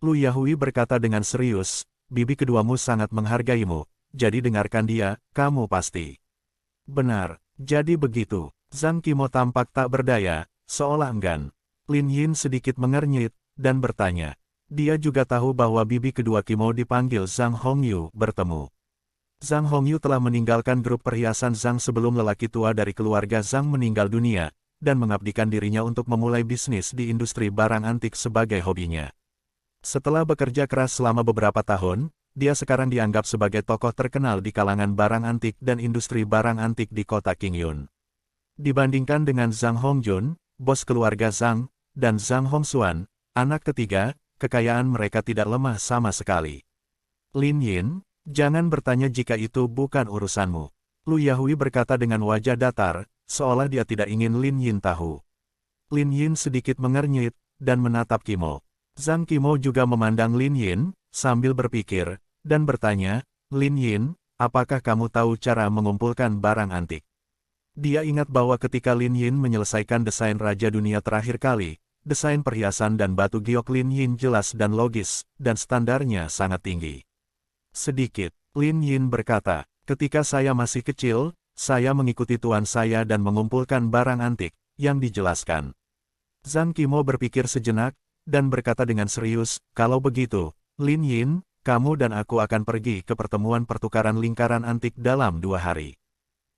Lu Yahui berkata dengan serius, bibi keduamu sangat menghargaimu, jadi dengarkan dia, kamu pasti. Benar, jadi begitu. Zhang Qimo tampak tak berdaya, seolah enggan. Lin Yin sedikit mengernyit, dan bertanya. Dia juga tahu bahwa bibi kedua Qimo dipanggil Zhang Hongyu bertemu. Zhang Hongyu telah meninggalkan grup perhiasan Zhang sebelum lelaki tua dari keluarga Zhang meninggal dunia, dan mengabdikan dirinya untuk memulai bisnis di industri barang antik sebagai hobinya. Setelah bekerja keras selama beberapa tahun, dia sekarang dianggap sebagai tokoh terkenal di kalangan barang antik dan industri barang antik di kota Qingyun. Dibandingkan dengan Zhang Hongjun, bos keluarga Zhang, dan Zhang Hongxuan, anak ketiga, kekayaan mereka tidak lemah sama sekali. Lin Yin, jangan bertanya jika itu bukan urusanmu. Lu Yahui berkata dengan wajah datar, seolah dia tidak ingin Lin Yin tahu. Lin Yin sedikit mengernyit, dan menatap Qimo. Zhang Qimo juga memandang Lin Yin, sambil berpikir, dan bertanya, Lin Yin, apakah kamu tahu cara mengumpulkan barang antik? Dia ingat bahwa ketika Lin Yin menyelesaikan desain Raja Dunia terakhir kali, desain perhiasan dan batu giok Lin Yin jelas dan logis, dan standarnya sangat tinggi. Sedikit, Lin Yin berkata, ketika saya masih kecil, saya mengikuti tuan saya dan mengumpulkan barang antik, yang dijelaskan. Zhang Qimo berpikir sejenak, dan berkata dengan serius, kalau begitu, Lin Yin, kamu dan aku akan pergi ke pertemuan pertukaran lingkaran antik dalam 2 hari.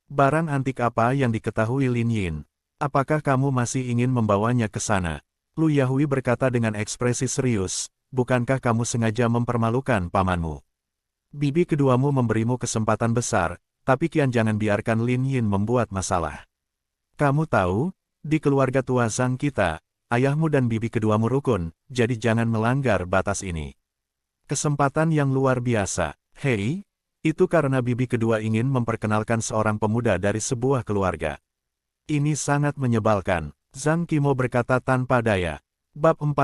Barang antik apa yang diketahui Lin Yin? Apakah kamu masih ingin membawanya ke sana? Lu Yahui berkata dengan ekspresi serius, bukankah kamu sengaja mempermalukan pamanmu? Bibi keduamu memberimu kesempatan besar, tapi kian jangan biarkan Lin Yin membuat masalah. Kamu tahu, di keluarga tua Zhang kita, ayahmu dan bibi keduamu rukun, jadi jangan melanggar batas ini. Kesempatan yang luar biasa, hei, itu karena bibi kedua ingin memperkenalkan seorang pemuda dari sebuah keluarga. Ini sangat menyebalkan, Zhang Qimo berkata tanpa daya. Bab 45,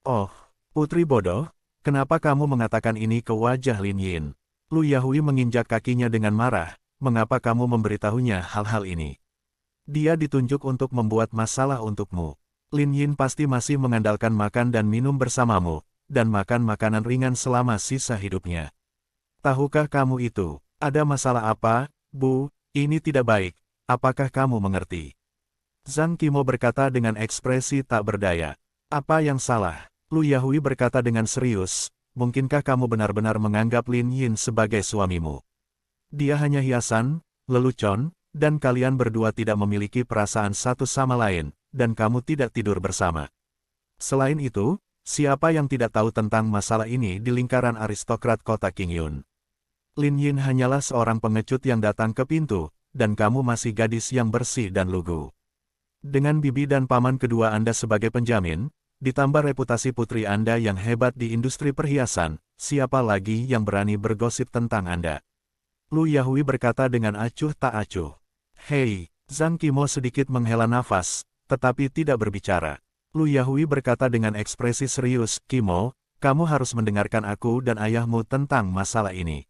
oh, putri bodoh, kenapa kamu mengatakan ini ke wajah Lin Yin? Lu Yahui menginjak kakinya dengan marah, mengapa kamu memberitahunya hal-hal ini? Dia ditunjuk untuk membuat masalah untukmu. Lin Yin pasti masih mengandalkan makan dan minum bersamamu, dan makan makanan ringan selama sisa hidupnya. Tahukah kamu itu? Ada masalah apa, Bu? Ini tidak baik. Apakah kamu mengerti? Zhang Qimo berkata dengan ekspresi tak berdaya. Apa yang salah? Lu Yahui berkata dengan serius, mungkinkah kamu benar-benar menganggap Lin Yin sebagai suamimu? Dia hanya hiasan, lelucon, dan kalian berdua tidak memiliki perasaan satu sama lain, dan kamu tidak tidur bersama. Selain itu, siapa yang tidak tahu tentang masalah ini di lingkaran aristokrat kota Qingyun? Lin Yin hanyalah seorang pengecut yang datang ke pintu, dan kamu masih gadis yang bersih dan lugu. Dengan bibi dan paman kedua Anda sebagai penjamin, ditambah reputasi putri Anda yang hebat di industri perhiasan, siapa lagi yang berani bergosip tentang Anda? Lu Yahui berkata dengan acuh tak acuh. Hei, Zhang Qimo sedikit menghela nafas, tetapi tidak berbicara. Lu Yahui berkata dengan ekspresi serius, Qimo, kamu harus mendengarkan aku dan ayahmu tentang masalah ini.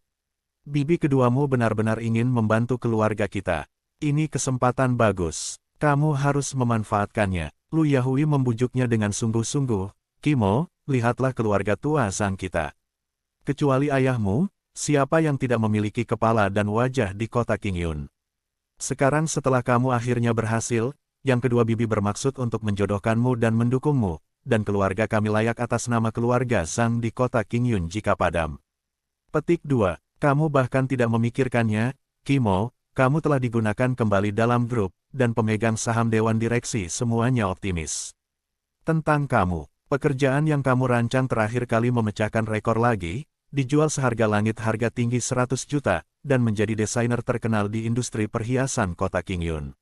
Bibi keduamu benar-benar ingin membantu keluarga kita. Ini kesempatan bagus. Kamu harus memanfaatkannya. Lu Yahui membujuknya dengan sungguh-sungguh. Qimo, lihatlah keluarga tua Zhang kita. Kecuali ayahmu, siapa yang tidak memiliki kepala dan wajah di kota Qingyun? Sekarang setelah kamu akhirnya berhasil, yang kedua bibi bermaksud untuk menjodohkanmu dan mendukungmu, dan keluarga kami layak atas nama keluarga Zhang di kota Qingyun jika padam. Petik 2. Kamu bahkan tidak memikirkannya, Qimo, kamu telah digunakan kembali dalam grup, dan pemegang saham dewan direksi semuanya optimis. Tentang kamu, pekerjaan yang kamu rancang terakhir kali memecahkan rekor lagi, dijual seharga langit harga tinggi 100 juta, dan menjadi desainer terkenal di industri perhiasan kota Qingyun.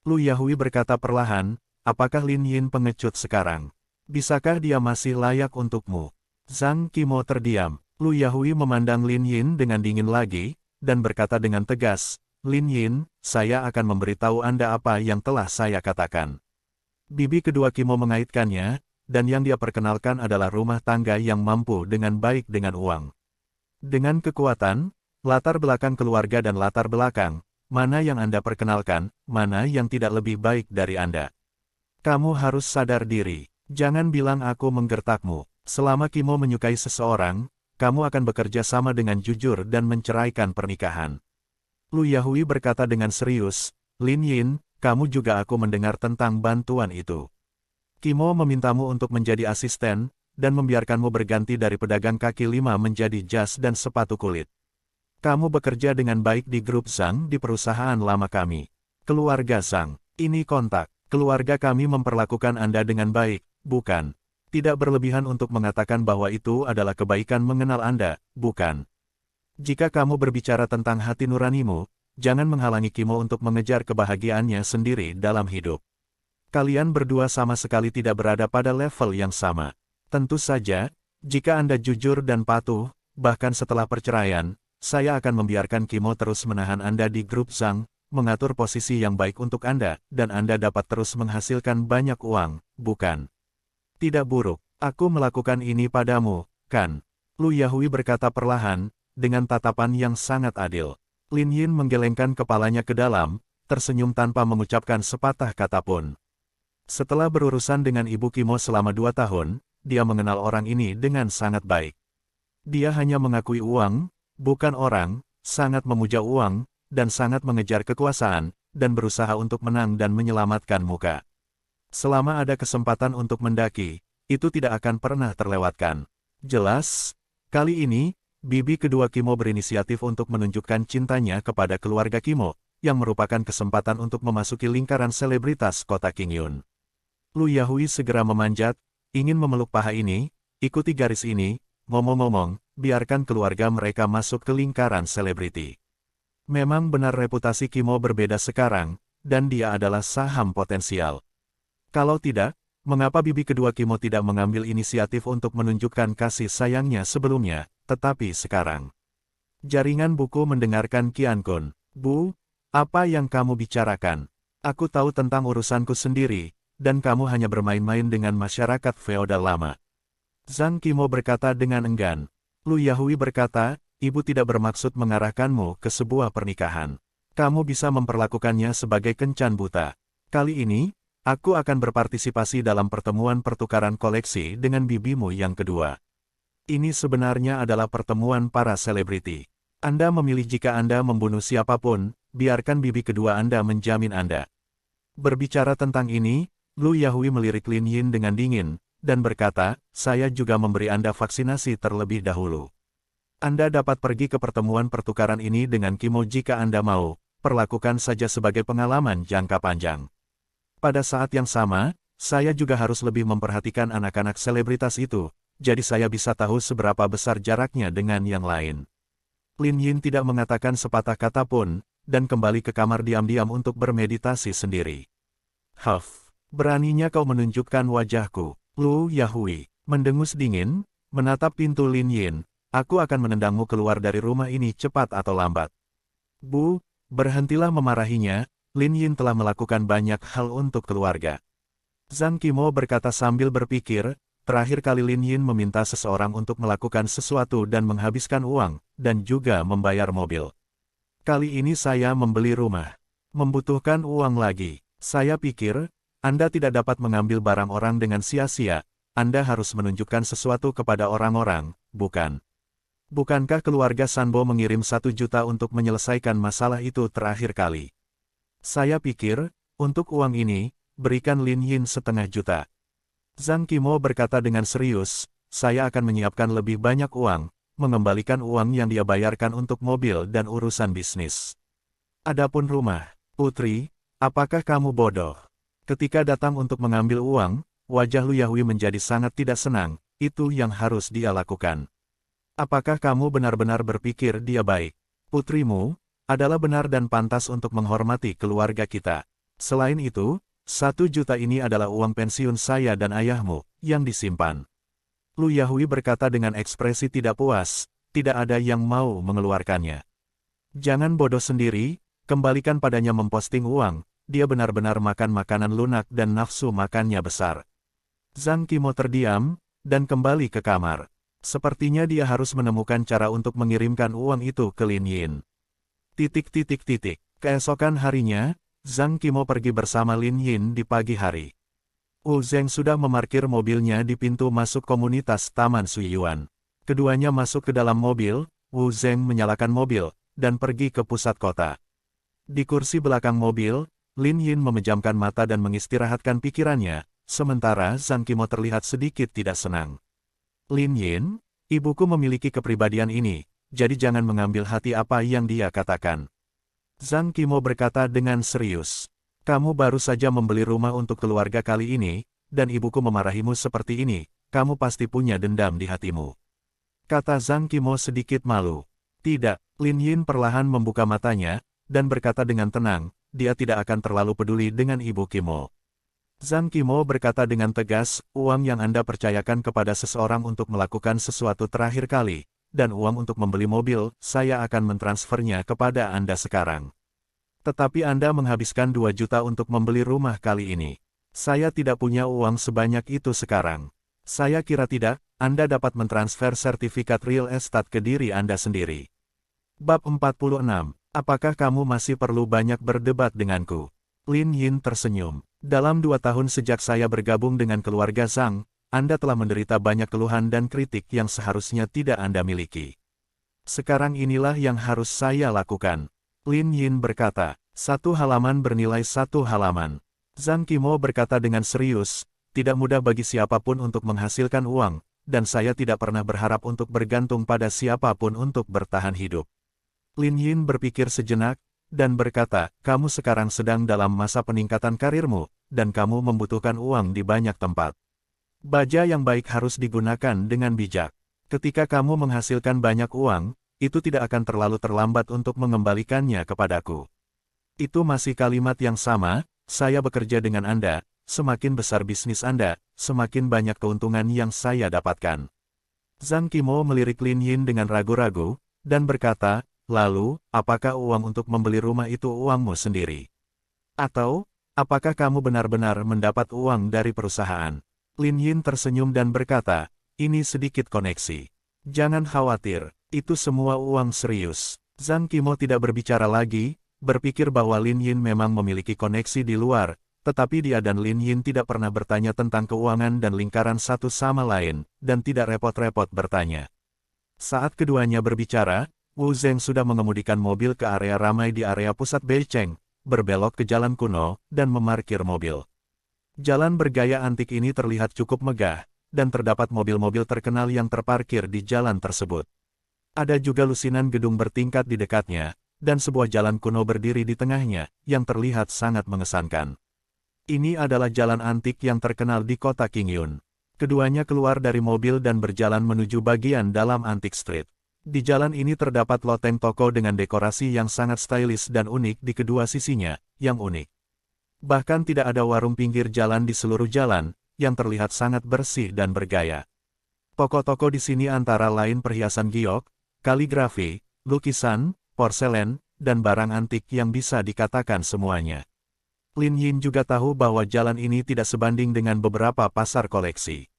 Lu Yahui berkata perlahan, apakah Lin Yin pengecut sekarang? Bisakah dia masih layak untukmu? Zhang Qimo terdiam. Lu Yahui memandang Lin Yin dengan dingin lagi, dan berkata dengan tegas, Lin Yin, saya akan memberitahu Anda apa yang telah saya katakan. Bibi kedua Qimo mengaitkannya, dan yang dia perkenalkan adalah rumah tangga yang mampu dengan baik dengan uang. Dengan kekuatan, latar belakang keluarga dan latar belakang, mana yang Anda perkenalkan, mana yang tidak lebih baik dari Anda. Kamu harus sadar diri, jangan bilang aku menggertakmu. Selama Qimo menyukai seseorang, kamu akan bekerja sama dengan jujur dan menceraikan pernikahan. Lu Yahui berkata dengan serius, Lin Yin, kamu juga aku mendengar tentang bantuan itu. Qimo memintamu untuk menjadi asisten, dan membiarkanmu berganti dari pedagang kaki lima menjadi jas dan sepatu kulit. Kamu bekerja dengan baik di grup Zhang di perusahaan lama kami. Keluarga Zhang, ini kontak. Keluarga kami memperlakukan Anda dengan baik, bukan? Tidak berlebihan untuk mengatakan bahwa itu adalah kebaikan mengenal Anda, bukan? Jika kamu berbicara tentang hati nuranimu, jangan menghalangi Qimo untuk mengejar kebahagiaannya sendiri dalam hidup. Kalian berdua sama sekali tidak berada pada level yang sama. Tentu saja, jika Anda jujur dan patuh, bahkan setelah perceraian, saya akan membiarkan Qimo terus menahan Anda di grup Zhang, mengatur posisi yang baik untuk Anda, dan Anda dapat terus menghasilkan banyak uang, bukan? Tidak buruk, aku melakukan ini padamu, kan? Lu Yahui berkata perlahan, dengan tatapan yang sangat adil. Lin Yin menggelengkan kepalanya ke dalam, tersenyum tanpa mengucapkan sepatah kata pun. Setelah berurusan dengan Ibu Qimo selama 2 tahun, dia mengenal orang ini dengan sangat baik. Dia hanya mengakui uang, bukan orang, sangat memuja uang, dan sangat mengejar kekuasaan, dan berusaha untuk menang dan menyelamatkan muka. Selama ada kesempatan untuk mendaki, itu tidak akan pernah terlewatkan. Jelas, kali ini, bibi kedua Qimo berinisiatif untuk menunjukkan cintanya kepada keluarga Qimo, yang merupakan kesempatan untuk memasuki lingkaran selebritas kota Qingyun. Lu Yahui segera memanjat, ingin memeluk paha ini, ikuti garis ini, ngomong-ngomong, biarkan keluarga mereka masuk ke lingkaran selebriti. Memang benar reputasi Qimo berbeda sekarang, dan dia adalah saham potensial. Kalau tidak, mengapa bibi kedua Qimo tidak mengambil inisiatif untuk menunjukkan kasih sayangnya sebelumnya, tetapi sekarang? Jaringan buku mendengarkan Qian Kun. Bu, apa yang kamu bicarakan? Aku tahu tentang urusanku sendiri, dan kamu hanya bermain-main dengan masyarakat feodal lama. Zhang Qimo berkata dengan enggan. Lu Yahui berkata, ibu tidak bermaksud mengarahkanmu ke sebuah pernikahan. Kamu bisa memperlakukannya sebagai kencan buta. Kali ini, aku akan berpartisipasi dalam pertemuan pertukaran koleksi dengan bibimu yang kedua. Ini sebenarnya adalah pertemuan para selebriti. Anda memilih jika Anda membunuh siapapun, biarkan bibi kedua Anda menjamin Anda. Berbicara tentang ini, Lu Yahui melirik Lin Yin dengan dingin, dan berkata, saya juga memberi Anda vaksinasi terlebih dahulu. Anda dapat pergi ke pertemuan pertukaran ini dengan Kimo jika Anda mau, perlakukan saja sebagai pengalaman jangka panjang. Pada saat yang sama, saya juga harus lebih memperhatikan anak-anak selebritas itu, jadi saya bisa tahu seberapa besar jaraknya dengan yang lain. Lin Yin tidak mengatakan sepatah kata pun, dan kembali ke kamar diam-diam untuk bermeditasi sendiri. Huff, beraninya kau menunjukkan wajahku, Lu Yahui, mendengus dingin, menatap pintu Lin Yin, aku akan menendangmu keluar dari rumah ini cepat atau lambat. Bu, berhentilah memarahinya, Lin Yin telah melakukan banyak hal untuk keluarga. Zhang Qimo berkata sambil berpikir, terakhir kali Lin Yin meminta seseorang untuk melakukan sesuatu dan menghabiskan uang, dan juga membayar mobil. Kali ini saya membeli rumah. Membutuhkan uang lagi. Saya pikir, Anda tidak dapat mengambil barang orang dengan sia-sia, Anda harus menunjukkan sesuatu kepada orang-orang, bukan? Bukankah keluarga Sanbo mengirim 1 juta untuk menyelesaikan masalah itu terakhir kali? Saya pikir, untuk uang ini, berikan Lin Yin 0,5 juta. Zhang Qimo berkata dengan serius, saya akan menyiapkan lebih banyak uang, mengembalikan uang yang dia bayarkan untuk mobil dan urusan bisnis. Adapun rumah, putri, apakah kamu bodoh? Ketika datang untuk mengambil uang, wajah Lu Yahui menjadi sangat tidak senang, itu yang harus dia lakukan. Apakah kamu benar-benar berpikir dia baik? Putrimu, adalah benar dan pantas untuk menghormati keluarga kita. Selain itu, 1 juta ini adalah uang pensiun saya dan ayahmu, yang disimpan. Lu Yahui berkata dengan ekspresi tidak puas, tidak ada yang mau mengeluarkannya. Jangan bodoh sendiri, kembalikan padanya memposting uang, dia benar-benar makan makanan lunak dan nafsu makannya besar. Zhang Qimo terdiam, dan kembali ke kamar. Sepertinya dia harus menemukan cara untuk mengirimkan uang itu ke Lin Yin. Keesokan harinya, Zhang Qimo pergi bersama Lin Yin di pagi hari. Wu Zeng sudah memarkir mobilnya di pintu masuk komunitas Taman Suiyuan. Keduanya masuk ke dalam mobil, Wu Zeng menyalakan mobil, dan pergi ke pusat kota. Di kursi belakang mobil, Lin Yin memejamkan mata dan mengistirahatkan pikirannya, sementara Zhang Qimo terlihat sedikit tidak senang. Lin Yin, ibuku memiliki kepribadian ini, jadi jangan mengambil hati apa yang dia katakan. Zhang Qimo berkata dengan serius, kamu baru saja membeli rumah untuk keluarga kali ini, dan ibuku memarahimu seperti ini, kamu pasti punya dendam di hatimu. Kata Zhang Qimo sedikit malu. Tidak, Lin Yin perlahan membuka matanya, dan berkata dengan tenang, dia tidak akan terlalu peduli dengan ibu Qimo. Zhang Qimo berkata dengan tegas, uang yang Anda percayakan kepada seseorang untuk melakukan sesuatu terakhir kali, dan uang untuk membeli mobil, saya akan mentransfernya kepada Anda sekarang. Tetapi Anda menghabiskan 2 juta untuk membeli rumah kali ini. Saya tidak punya uang sebanyak itu sekarang. Saya kira tidak, Anda dapat mentransfer sertifikat real estate ke diri Anda sendiri. Bab 46, apakah kamu masih perlu banyak berdebat denganku? Lin Yin tersenyum. Dalam 2 tahun sejak saya bergabung dengan keluarga Zhang, Anda telah menderita banyak keluhan dan kritik yang seharusnya tidak Anda miliki. Sekarang inilah yang harus saya lakukan. Lin Yin berkata, 1 halaman bernilai 1 halaman. Zhang Qimo berkata dengan serius, tidak mudah bagi siapapun untuk menghasilkan uang, dan saya tidak pernah berharap untuk bergantung pada siapapun untuk bertahan hidup. Lin Yin berpikir sejenak, dan berkata, kamu sekarang sedang dalam masa peningkatan karirmu, dan kamu membutuhkan uang di banyak tempat. Baja yang baik harus digunakan dengan bijak. Ketika kamu menghasilkan banyak uang, itu tidak akan terlalu terlambat untuk mengembalikannya kepadaku. Itu masih kalimat yang sama, saya bekerja dengan Anda, semakin besar bisnis Anda, semakin banyak keuntungan yang saya dapatkan. Zhang Qimo melirik Lin Yin dengan ragu-ragu, dan berkata, lalu, apakah uang untuk membeli rumah itu uangmu sendiri? Atau, apakah kamu benar-benar mendapat uang dari perusahaan? Lin Yin tersenyum dan berkata, ini sedikit koneksi. Jangan khawatir, Itu semua uang serius. Zhang Qimo tidak berbicara lagi, berpikir bahwa Lin Yin memang memiliki koneksi di luar, tetapi dia dan Lin Yin tidak pernah bertanya tentang keuangan dan lingkaran satu sama lain, dan tidak repot-repot bertanya. Saat keduanya berbicara, Wu Zeng sudah mengemudikan mobil ke area ramai di area pusat Beicheng, berbelok ke jalan kuno, dan memarkir mobil. Jalan bergaya antik ini terlihat cukup megah, dan terdapat mobil-mobil terkenal yang terparkir di jalan tersebut. Ada juga lusinan gedung bertingkat di dekatnya, dan sebuah jalan kuno berdiri di tengahnya, yang terlihat sangat mengesankan. Ini adalah jalan antik yang terkenal di kota Qingyun. Keduanya keluar dari mobil dan berjalan menuju bagian dalam Antique Street. Di jalan ini terdapat loteng toko dengan dekorasi yang sangat stylish dan unik di kedua sisinya, yang unik. Bahkan tidak ada warung pinggir jalan di seluruh jalan, yang terlihat sangat bersih dan bergaya. Toko-toko di sini antara lain perhiasan giok, kaligrafi, lukisan, porselen, dan barang antik yang bisa dikatakan semuanya. Lin Yin juga tahu bahwa jalan ini tidak sebanding dengan beberapa pasar koleksi.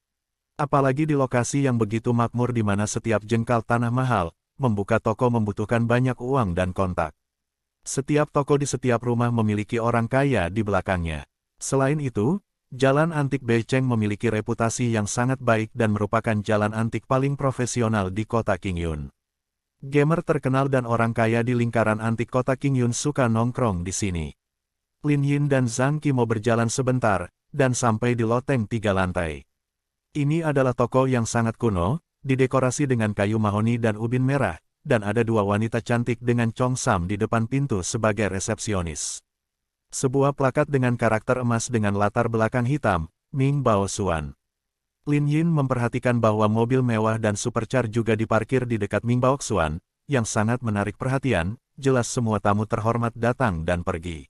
Apalagi di lokasi yang begitu makmur di mana setiap jengkal tanah mahal, membuka toko membutuhkan banyak uang dan kontak. Setiap toko di setiap rumah memiliki orang kaya di belakangnya. Selain itu, jalan antik Beicheng memiliki reputasi yang sangat baik dan merupakan jalan antik paling profesional di kota Qingyun. Gamer terkenal dan orang kaya di lingkaran antik kota Qingyun suka nongkrong di sini. Lin Yin dan Zhang Qimo berjalan sebentar, dan sampai di loteng 3 lantai. Ini adalah toko yang sangat kuno, didekorasi dengan kayu mahoni dan ubin merah, dan ada 2 wanita cantik dengan congsam di depan pintu sebagai resepsionis. Sebuah plakat dengan karakter emas dengan latar belakang hitam, Ming Bao Xuan. Lin Yin memperhatikan bahwa mobil mewah dan supercar juga diparkir di dekat Ming Bao Xuan, yang sangat menarik perhatian, jelas semua tamu terhormat datang dan pergi.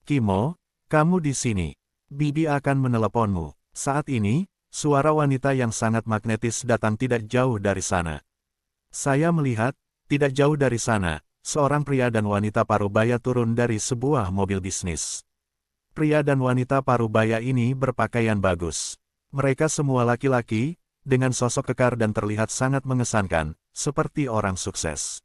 Qimo, kamu di sini. Bibi akan meneleponmu. Saat ini, suara wanita yang sangat magnetis datang tidak jauh dari sana. Saya melihat, tidak jauh dari sana, seorang pria dan wanita parubaya turun dari sebuah mobil bisnis. Pria dan wanita parubaya ini berpakaian bagus. Mereka semua laki-laki, dengan sosok kekar dan terlihat sangat mengesankan, seperti orang sukses.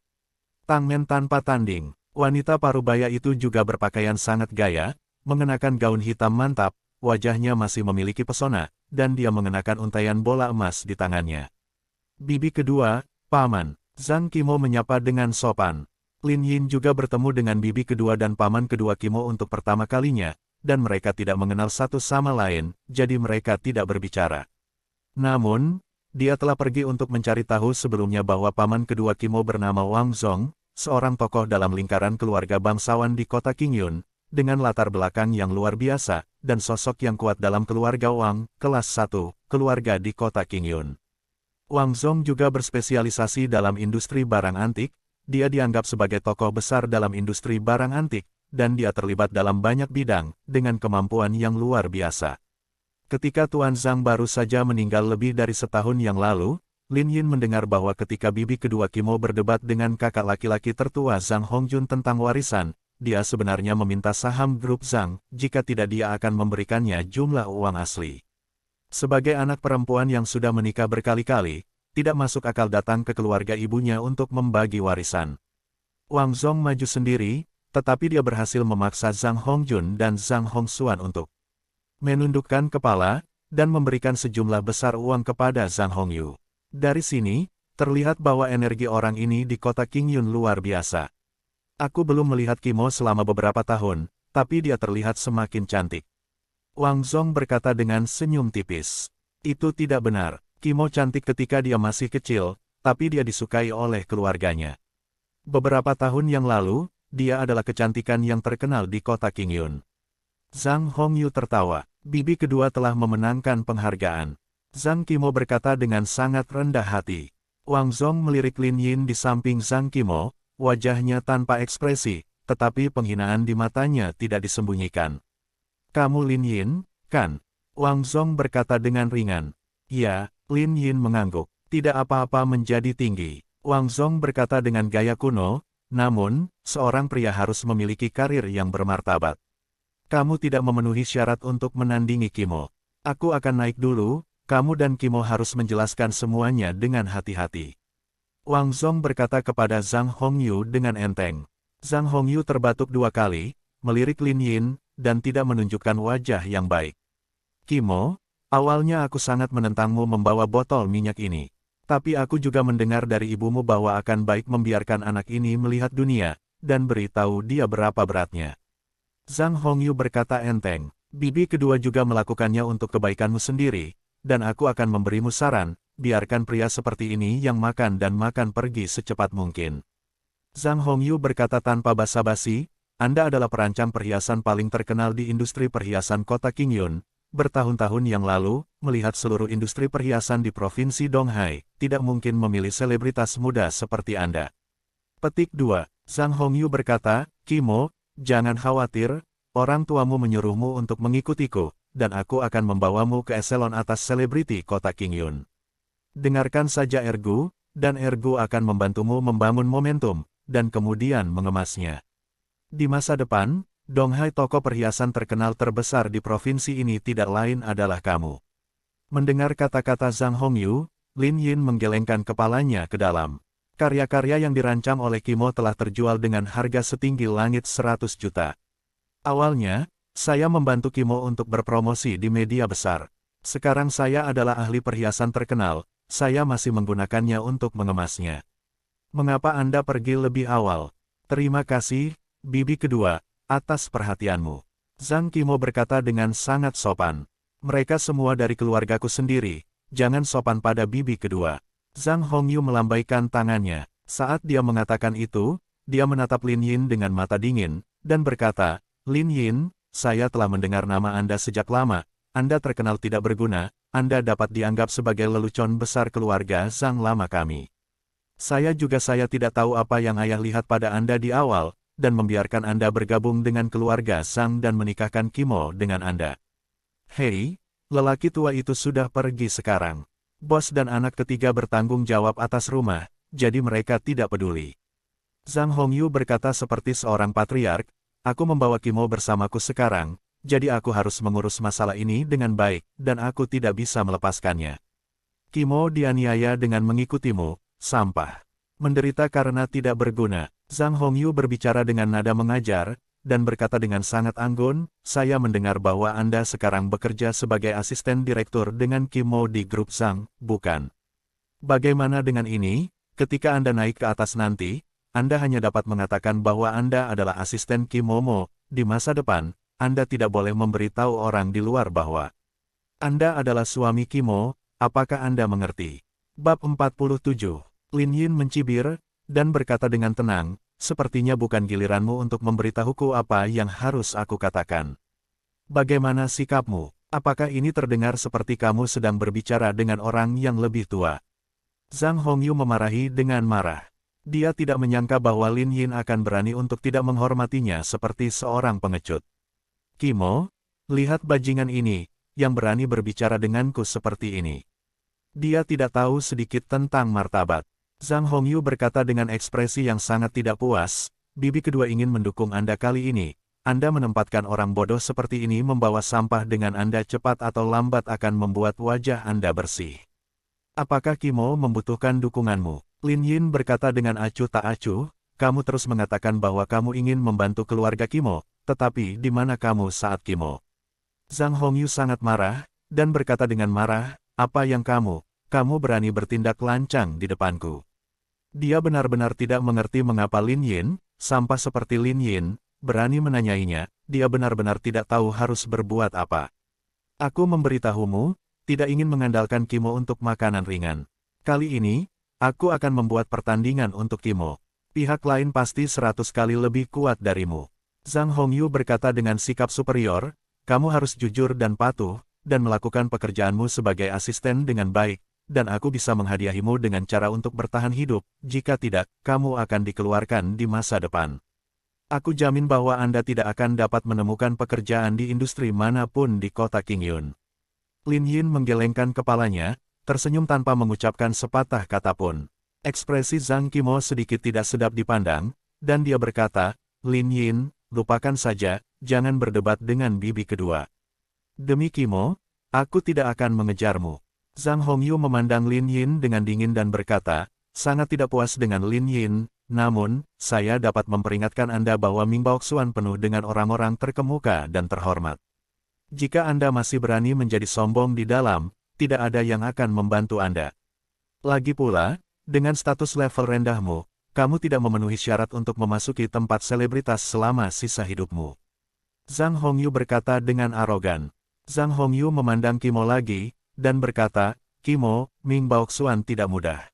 Tangmen tanpa tanding, wanita parubaya itu juga berpakaian sangat gaya, mengenakan gaun hitam mantap, wajahnya masih memiliki pesona, dan dia mengenakan untaian bola emas di tangannya. Bibi kedua, Paman, Zhang Qimo menyapa dengan sopan. Lin Yin juga bertemu dengan bibi kedua dan paman kedua Qimo untuk pertama kalinya, dan mereka tidak mengenal satu sama lain, jadi mereka tidak berbicara. Namun, dia telah pergi untuk mencari tahu sebelumnya bahwa paman kedua Qimo bernama Wang Zong, seorang tokoh dalam lingkaran keluarga bangsawan di kota Qingyun, dengan latar belakang yang luar biasa, dan sosok yang kuat dalam keluarga Wang, kelas 1, keluarga di kota Qingyun. Wang Zong juga berspesialisasi dalam industri barang antik, dia dianggap sebagai tokoh besar dalam industri barang antik, dan dia terlibat dalam banyak bidang, dengan kemampuan yang luar biasa. Ketika Tuan Zhang baru saja meninggal lebih dari setahun yang lalu, Lin Yin mendengar bahwa ketika bibi kedua Qimo berdebat dengan kakak laki-laki tertua Zhang Hongjun tentang warisan, dia sebenarnya meminta saham grup Zhang, jika tidak dia akan memberikannya jumlah uang asli. Sebagai anak perempuan yang sudah menikah berkali-kali, tidak masuk akal datang ke keluarga ibunya untuk membagi warisan. Wang Zong maju sendiri, tetapi dia berhasil memaksa Zhang Hongjun dan Zhang Hongxuan untuk menundukkan kepala, dan memberikan sejumlah besar uang kepada Zhang Hongyu. Dari sini, terlihat bahwa energi orang ini di kota Qingyun luar biasa. Aku belum melihat Qimo selama beberapa tahun, tapi dia terlihat semakin cantik. Wang Zong berkata dengan senyum tipis. Itu tidak benar, Qimo cantik ketika dia masih kecil, tapi dia disukai oleh keluarganya. Beberapa tahun yang lalu, dia adalah kecantikan yang terkenal di kota Qingyun. Zhang Hongyu tertawa. Bibi kedua telah memenangkan penghargaan. Zhang Qimo berkata dengan sangat rendah hati. Wang Zong melirik Lin Yin di samping Zhang Qimo, wajahnya tanpa ekspresi, tetapi penghinaan di matanya tidak disembunyikan. Kamu Lin Yin, kan? Wang Zong berkata dengan ringan. Ya, Lin Yin mengangguk. Tidak apa-apa menjadi tinggi. Wang Zong berkata dengan gaya kuno, namun, seorang pria harus memiliki karir yang bermartabat. Kamu tidak memenuhi syarat untuk menandingi Qimo. Aku akan naik dulu, kamu dan Qimo harus menjelaskan semuanya dengan hati-hati. Wang Zong berkata kepada Zhang Hongyu dengan enteng. Zhang Hongyu terbatuk 2 kali, melirik Lin Yin, dan tidak menunjukkan wajah yang baik. Kimo, awalnya aku sangat menentangmu membawa botol minyak ini. Tapi aku juga mendengar dari ibumu bahwa akan baik membiarkan anak ini melihat dunia, dan beritahu dia berapa beratnya. Zhang Hongyu berkata enteng, bibi kedua juga melakukannya untuk kebaikanmu sendiri, dan aku akan memberimu saran, biarkan pria seperti ini yang makan dan makan pergi secepat mungkin. Zhang Hongyu berkata tanpa basa-basi, Anda adalah perancang perhiasan paling terkenal di industri perhiasan kota Qingyun. Bertahun-tahun yang lalu, melihat seluruh industri perhiasan di Provinsi Donghai, tidak mungkin memilih selebritas muda seperti Anda. Petik 2. Zhang Hongyu berkata, Kimo, jangan khawatir, orang tuamu menyuruhmu untuk mengikutiku, dan aku akan membawamu ke eselon atas selebriti kota Qingyun. Dengarkan saja Ergu, dan Ergu akan membantumu membangun momentum, dan kemudian mengemasnya. Di masa depan, Donghai toko perhiasan terkenal terbesar di provinsi ini tidak lain adalah kamu. Mendengar kata-kata Zhang Hongyu, Lin Yin menggelengkan kepalanya ke dalam. Karya-karya yang dirancang oleh Kimo telah terjual dengan harga setinggi langit 100 juta. Awalnya, saya membantu Kimo untuk berpromosi di media besar. Sekarang saya adalah ahli perhiasan terkenal, saya masih menggunakannya untuk mengemasnya. Mengapa Anda pergi lebih awal? Terima kasih, bibi kedua, atas perhatianmu. Zhang Kimo berkata dengan sangat sopan. Mereka semua dari keluargaku sendiri, jangan sopan pada bibi kedua. Zhang Hongyu melambaikan tangannya. Saat dia mengatakan itu, dia menatap Lin Yin dengan mata dingin, dan berkata, Lin Yin, saya telah mendengar nama Anda sejak lama, Anda terkenal tidak berguna, Anda dapat dianggap sebagai lelucon besar keluarga Zhang lama kami. Saya tidak tahu apa yang ayah lihat pada Anda di awal, dan membiarkan Anda bergabung dengan keluarga Zhang dan menikahkan Kimo dengan Anda. Hei, lelaki tua itu sudah pergi sekarang. Bos dan anak ketiga bertanggung jawab atas rumah, jadi mereka tidak peduli. Zhang Hongyu berkata seperti seorang patriark, aku membawa Kimo bersamaku sekarang, jadi aku harus mengurus masalah ini dengan baik, dan aku tidak bisa melepaskannya. Kimo dianiaya dengan mengikutimu, sampah. Menderita karena tidak berguna. Zhang Hongyu berbicara dengan nada mengajar, dan berkata dengan sangat anggun, saya mendengar bahwa Anda sekarang bekerja sebagai asisten direktur dengan Kimo di grup Zhang, bukan? Bagaimana dengan ini? Ketika Anda naik ke atas nanti, Anda hanya dapat mengatakan bahwa Anda adalah asisten Kimomo. Di masa depan, Anda tidak boleh memberitahu orang di luar bahwa Anda adalah suami Kimo. Apakah Anda mengerti? Bab 47. Lin Yin mencibir, dan berkata dengan tenang, sepertinya bukan giliranmu untuk memberitahuku apa yang harus aku katakan. Bagaimana sikapmu? Apakah ini terdengar seperti kamu sedang berbicara dengan orang yang lebih tua? Zhang Hongyu memarahi dengan marah. Dia tidak menyangka bahwa Lin Yin akan berani untuk tidak menghormatinya seperti seorang pengecut. Kimo, lihat bajingan ini, yang berani berbicara denganku seperti ini. Dia tidak tahu sedikit tentang martabat. Zhang Hongyu berkata dengan ekspresi yang sangat tidak puas, bibi kedua ingin mendukung Anda kali ini. Anda menempatkan orang bodoh seperti ini membawa sampah dengan Anda cepat atau lambat akan membuat wajah Anda bersih. Apakah Kimo membutuhkan dukunganmu? Lin Yin berkata dengan acuh tak acuh, kamu terus mengatakan bahwa kamu ingin membantu keluarga Kimo, tetapi di mana kamu saat Kimo? Zhang Hongyu sangat marah, dan berkata dengan marah, apa yang kamu berani bertindak lancang di depanku. Dia benar-benar tidak mengerti mengapa Lin Yin, sampah seperti Lin Yin, berani menanyainya, dia benar-benar tidak tahu harus berbuat apa. Aku memberitahumu, tidak ingin mengandalkan Kimo untuk makanan ringan. Kali ini, aku akan membuat pertandingan untuk Kimo. Pihak lain pasti 100 kali lebih kuat darimu. Zhang Hongyu berkata dengan sikap superior, kamu harus jujur dan patuh, dan melakukan pekerjaanmu sebagai asisten dengan baik. Dan aku bisa menghadiahimu dengan cara untuk bertahan hidup, jika tidak, kamu akan dikeluarkan di masa depan. Aku jamin bahwa Anda tidak akan dapat menemukan pekerjaan di industri manapun di kota Qingyun. Lin Yin menggelengkan kepalanya, tersenyum tanpa mengucapkan sepatah kata pun. Ekspresi Zhang Kimo sedikit tidak sedap dipandang, dan dia berkata, Lin Yin, lupakan saja, jangan berdebat dengan bibi kedua. Demi Kimo, aku tidak akan mengejarmu. Zhang Hongyu memandang Lin Yin dengan dingin dan berkata, sangat tidak puas dengan Lin Yin, namun, saya dapat memperingatkan Anda bahwa Ming Baoxuan penuh dengan orang-orang terkemuka dan terhormat. Jika Anda masih berani menjadi sombong di dalam, tidak ada yang akan membantu Anda. Lagi pula, dengan status level rendahmu, kamu tidak memenuhi syarat untuk memasuki tempat selebritas selama sisa hidupmu. Zhang Hongyu berkata dengan arogan. Zhang Hongyu memandang Kimo lagi, dan berkata, Kimo, Ming Baoxuan tidak mudah.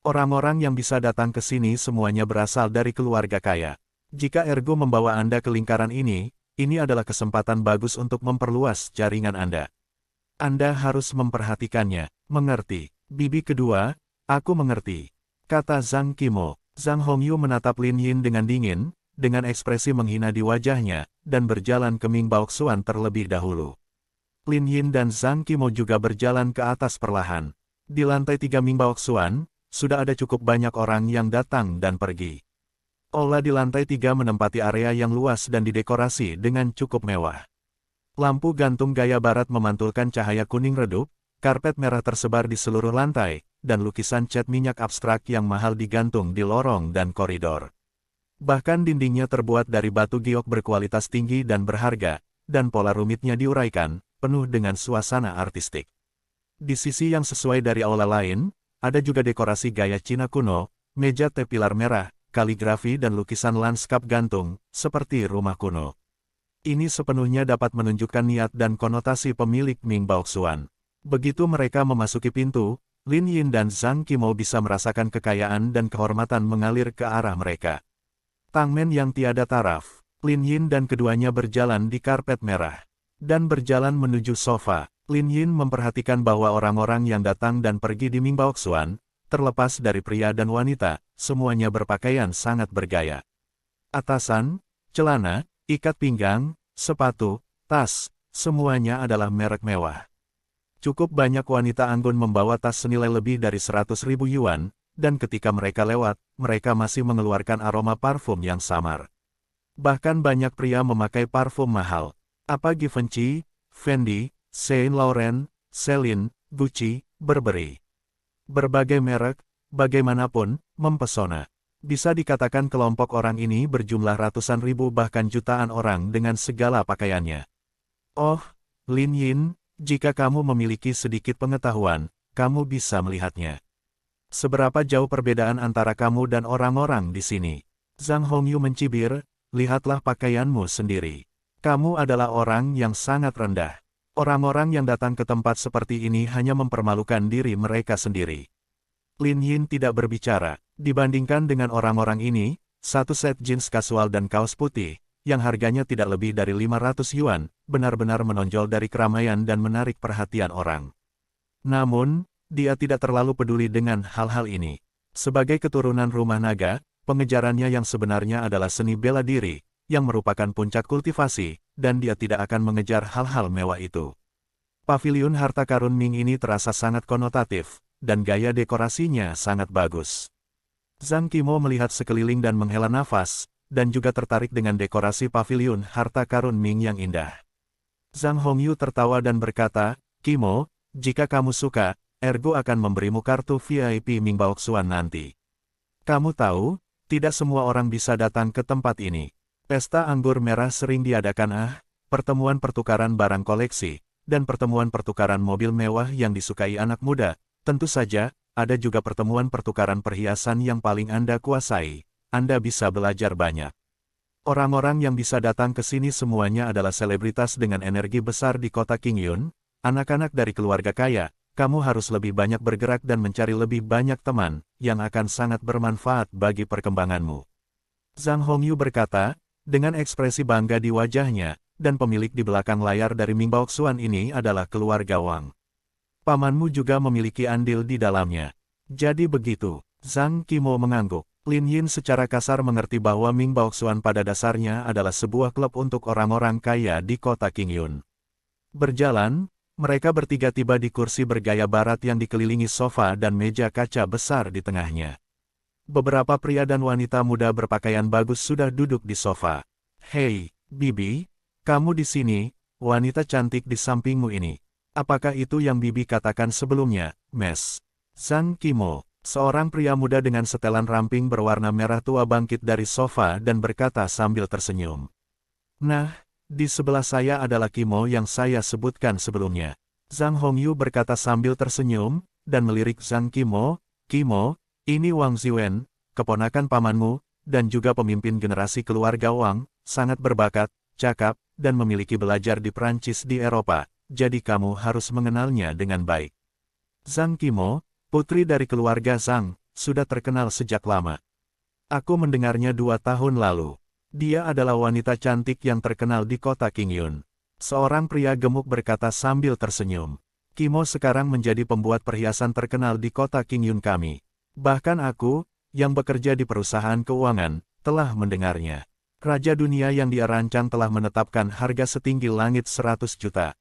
Orang-orang yang bisa datang ke sini semuanya berasal dari keluarga kaya. Jika Ergo membawa Anda ke lingkaran ini adalah kesempatan bagus untuk memperluas jaringan Anda. Anda harus memperhatikannya, mengerti. Bibi kedua, aku mengerti. Kata Zhang Kimo. Zhang Hongyu menatap Lin Yin dengan dingin, dengan ekspresi menghina di wajahnya, dan berjalan ke Ming Baoxuan terlebih dahulu. Lin Yin dan Zhang Kimo juga berjalan ke atas perlahan. Di lantai 3 Ming Baoxuan, sudah ada cukup banyak orang yang datang dan pergi. Aula di lantai 3 menempati area yang luas dan didekorasi dengan cukup mewah. Lampu gantung gaya barat memantulkan cahaya kuning redup, karpet merah tersebar di seluruh lantai, dan lukisan cat minyak abstrak yang mahal digantung di lorong dan koridor. Bahkan dindingnya terbuat dari batu giok berkualitas tinggi dan berharga, dan pola rumitnya diuraikan, penuh dengan suasana artistik. Di sisi yang sesuai dari aula lain, ada juga dekorasi gaya Cina kuno, meja teh pilar merah, kaligrafi dan lukisan lanskap gantung, seperti rumah kuno. Ini sepenuhnya dapat menunjukkan niat dan konotasi pemilik Ming Baoxuan. Begitu mereka memasuki pintu, Lin Yin dan Zhang Kimo bisa merasakan kekayaan dan kehormatan mengalir ke arah mereka. Tangmen yang tiada taraf, Lin Yin dan keduanya berjalan di karpet merah. Dan berjalan menuju sofa. Lin Yin memperhatikan bahwa orang-orang yang datang dan pergi di Ming Baoxuan, terlepas dari pria dan wanita, semuanya berpakaian sangat bergaya. Atasan, celana, ikat pinggang, sepatu, tas, semuanya adalah merek mewah. Cukup banyak wanita anggun membawa tas senilai lebih dari 100.000 yuan, dan ketika mereka lewat, mereka masih mengeluarkan aroma parfum yang samar. Bahkan banyak pria memakai parfum mahal. Apa Givenchy, Fendi, Saint Laurent, Celine, Gucci, Burberry. Berbagai merek, bagaimanapun, mempesona. Bisa dikatakan kelompok orang ini berjumlah ratusan ribu bahkan jutaan orang dengan segala pakaiannya. Oh, Lin Yin, jika kamu memiliki sedikit pengetahuan, kamu bisa melihatnya. Seberapa jauh perbedaan antara kamu dan orang-orang di sini? Zhang Hongyu mencibir, lihatlah pakaianmu sendiri. Kamu adalah orang yang sangat rendah. Orang-orang yang datang ke tempat seperti ini hanya mempermalukan diri mereka sendiri. Lin Yin tidak berbicara. Dibandingkan dengan orang-orang ini, satu set jeans kasual dan kaos putih, yang harganya tidak lebih dari 500 yuan, benar-benar menonjol dari keramaian dan menarik perhatian orang. Namun, dia tidak terlalu peduli dengan hal-hal ini. Sebagai keturunan rumah naga, pengejarannya yang sebenarnya adalah seni bela diri, yang merupakan puncak kultivasi, dan dia tidak akan mengejar hal-hal mewah itu. Paviliun harta karun Ming ini terasa sangat konotatif, dan gaya dekorasinya sangat bagus. Zhang Kimo melihat sekeliling dan menghela nafas, dan juga tertarik dengan dekorasi paviliun harta karun Ming yang indah. Zhang Hongyu tertawa dan berkata, Kimo, jika kamu suka, Ergo akan memberimu kartu VIP Ming Baoxuan nanti. Kamu tahu, tidak semua orang bisa datang ke tempat ini. Pesta anggur merah sering diadakan pertemuan pertukaran barang koleksi, dan pertemuan pertukaran mobil mewah yang disukai anak muda. Tentu saja, ada juga pertemuan pertukaran perhiasan yang paling Anda kuasai. Anda bisa belajar banyak. Orang-orang yang bisa datang ke sini semuanya adalah selebritas dengan energi besar di kota Qingyun, anak-anak dari keluarga kaya. Kamu harus lebih banyak bergerak dan mencari lebih banyak teman, yang akan sangat bermanfaat bagi perkembanganmu. Zhang Hongyu berkata, dengan ekspresi bangga di wajahnya, dan pemilik di belakang layar dari Ming Baoxuan ini adalah keluarga Wang. Pamanmu juga memiliki andil di dalamnya. Jadi begitu, Zhang Kimo mengangguk. Lin Yin secara kasar mengerti bahwa Ming Baoxuan pada dasarnya adalah sebuah klub untuk orang-orang kaya di kota Qingyun. Berjalan, mereka bertiga tiba di kursi bergaya barat yang dikelilingi sofa dan meja kaca besar di tengahnya. Beberapa pria dan wanita muda berpakaian bagus sudah duduk di sofa. Hei, Bibi, kamu di sini, wanita cantik di sampingmu ini. Apakah itu yang Bibi katakan sebelumnya, Mes? Zhang Kimo, Seorang pria muda dengan setelan ramping berwarna merah tua bangkit dari sofa dan berkata sambil tersenyum. Nah, di sebelah saya adalah Kimo yang saya sebutkan sebelumnya. Zhang Hongyu berkata sambil tersenyum, dan melirik Zhang Kimo, Kimo, ini Wang Ziwen, keponakan pamanmu, dan juga pemimpin generasi keluarga Wang, sangat berbakat, cakap, dan memiliki belajar di Prancis di Eropa, jadi kamu harus mengenalnya dengan baik. Zhang Kimo, putri dari keluarga Zhang, sudah terkenal sejak lama. Aku mendengarnya 2 tahun lalu. Dia adalah wanita cantik yang terkenal di kota Qingyun. Seorang pria gemuk berkata sambil tersenyum. Kimo sekarang menjadi pembuat perhiasan terkenal di kota Qingyun kami. Bahkan aku, yang bekerja di perusahaan keuangan, telah mendengarnya. Raja dunia yang dia rancang telah menetapkan harga setinggi langit 100 juta.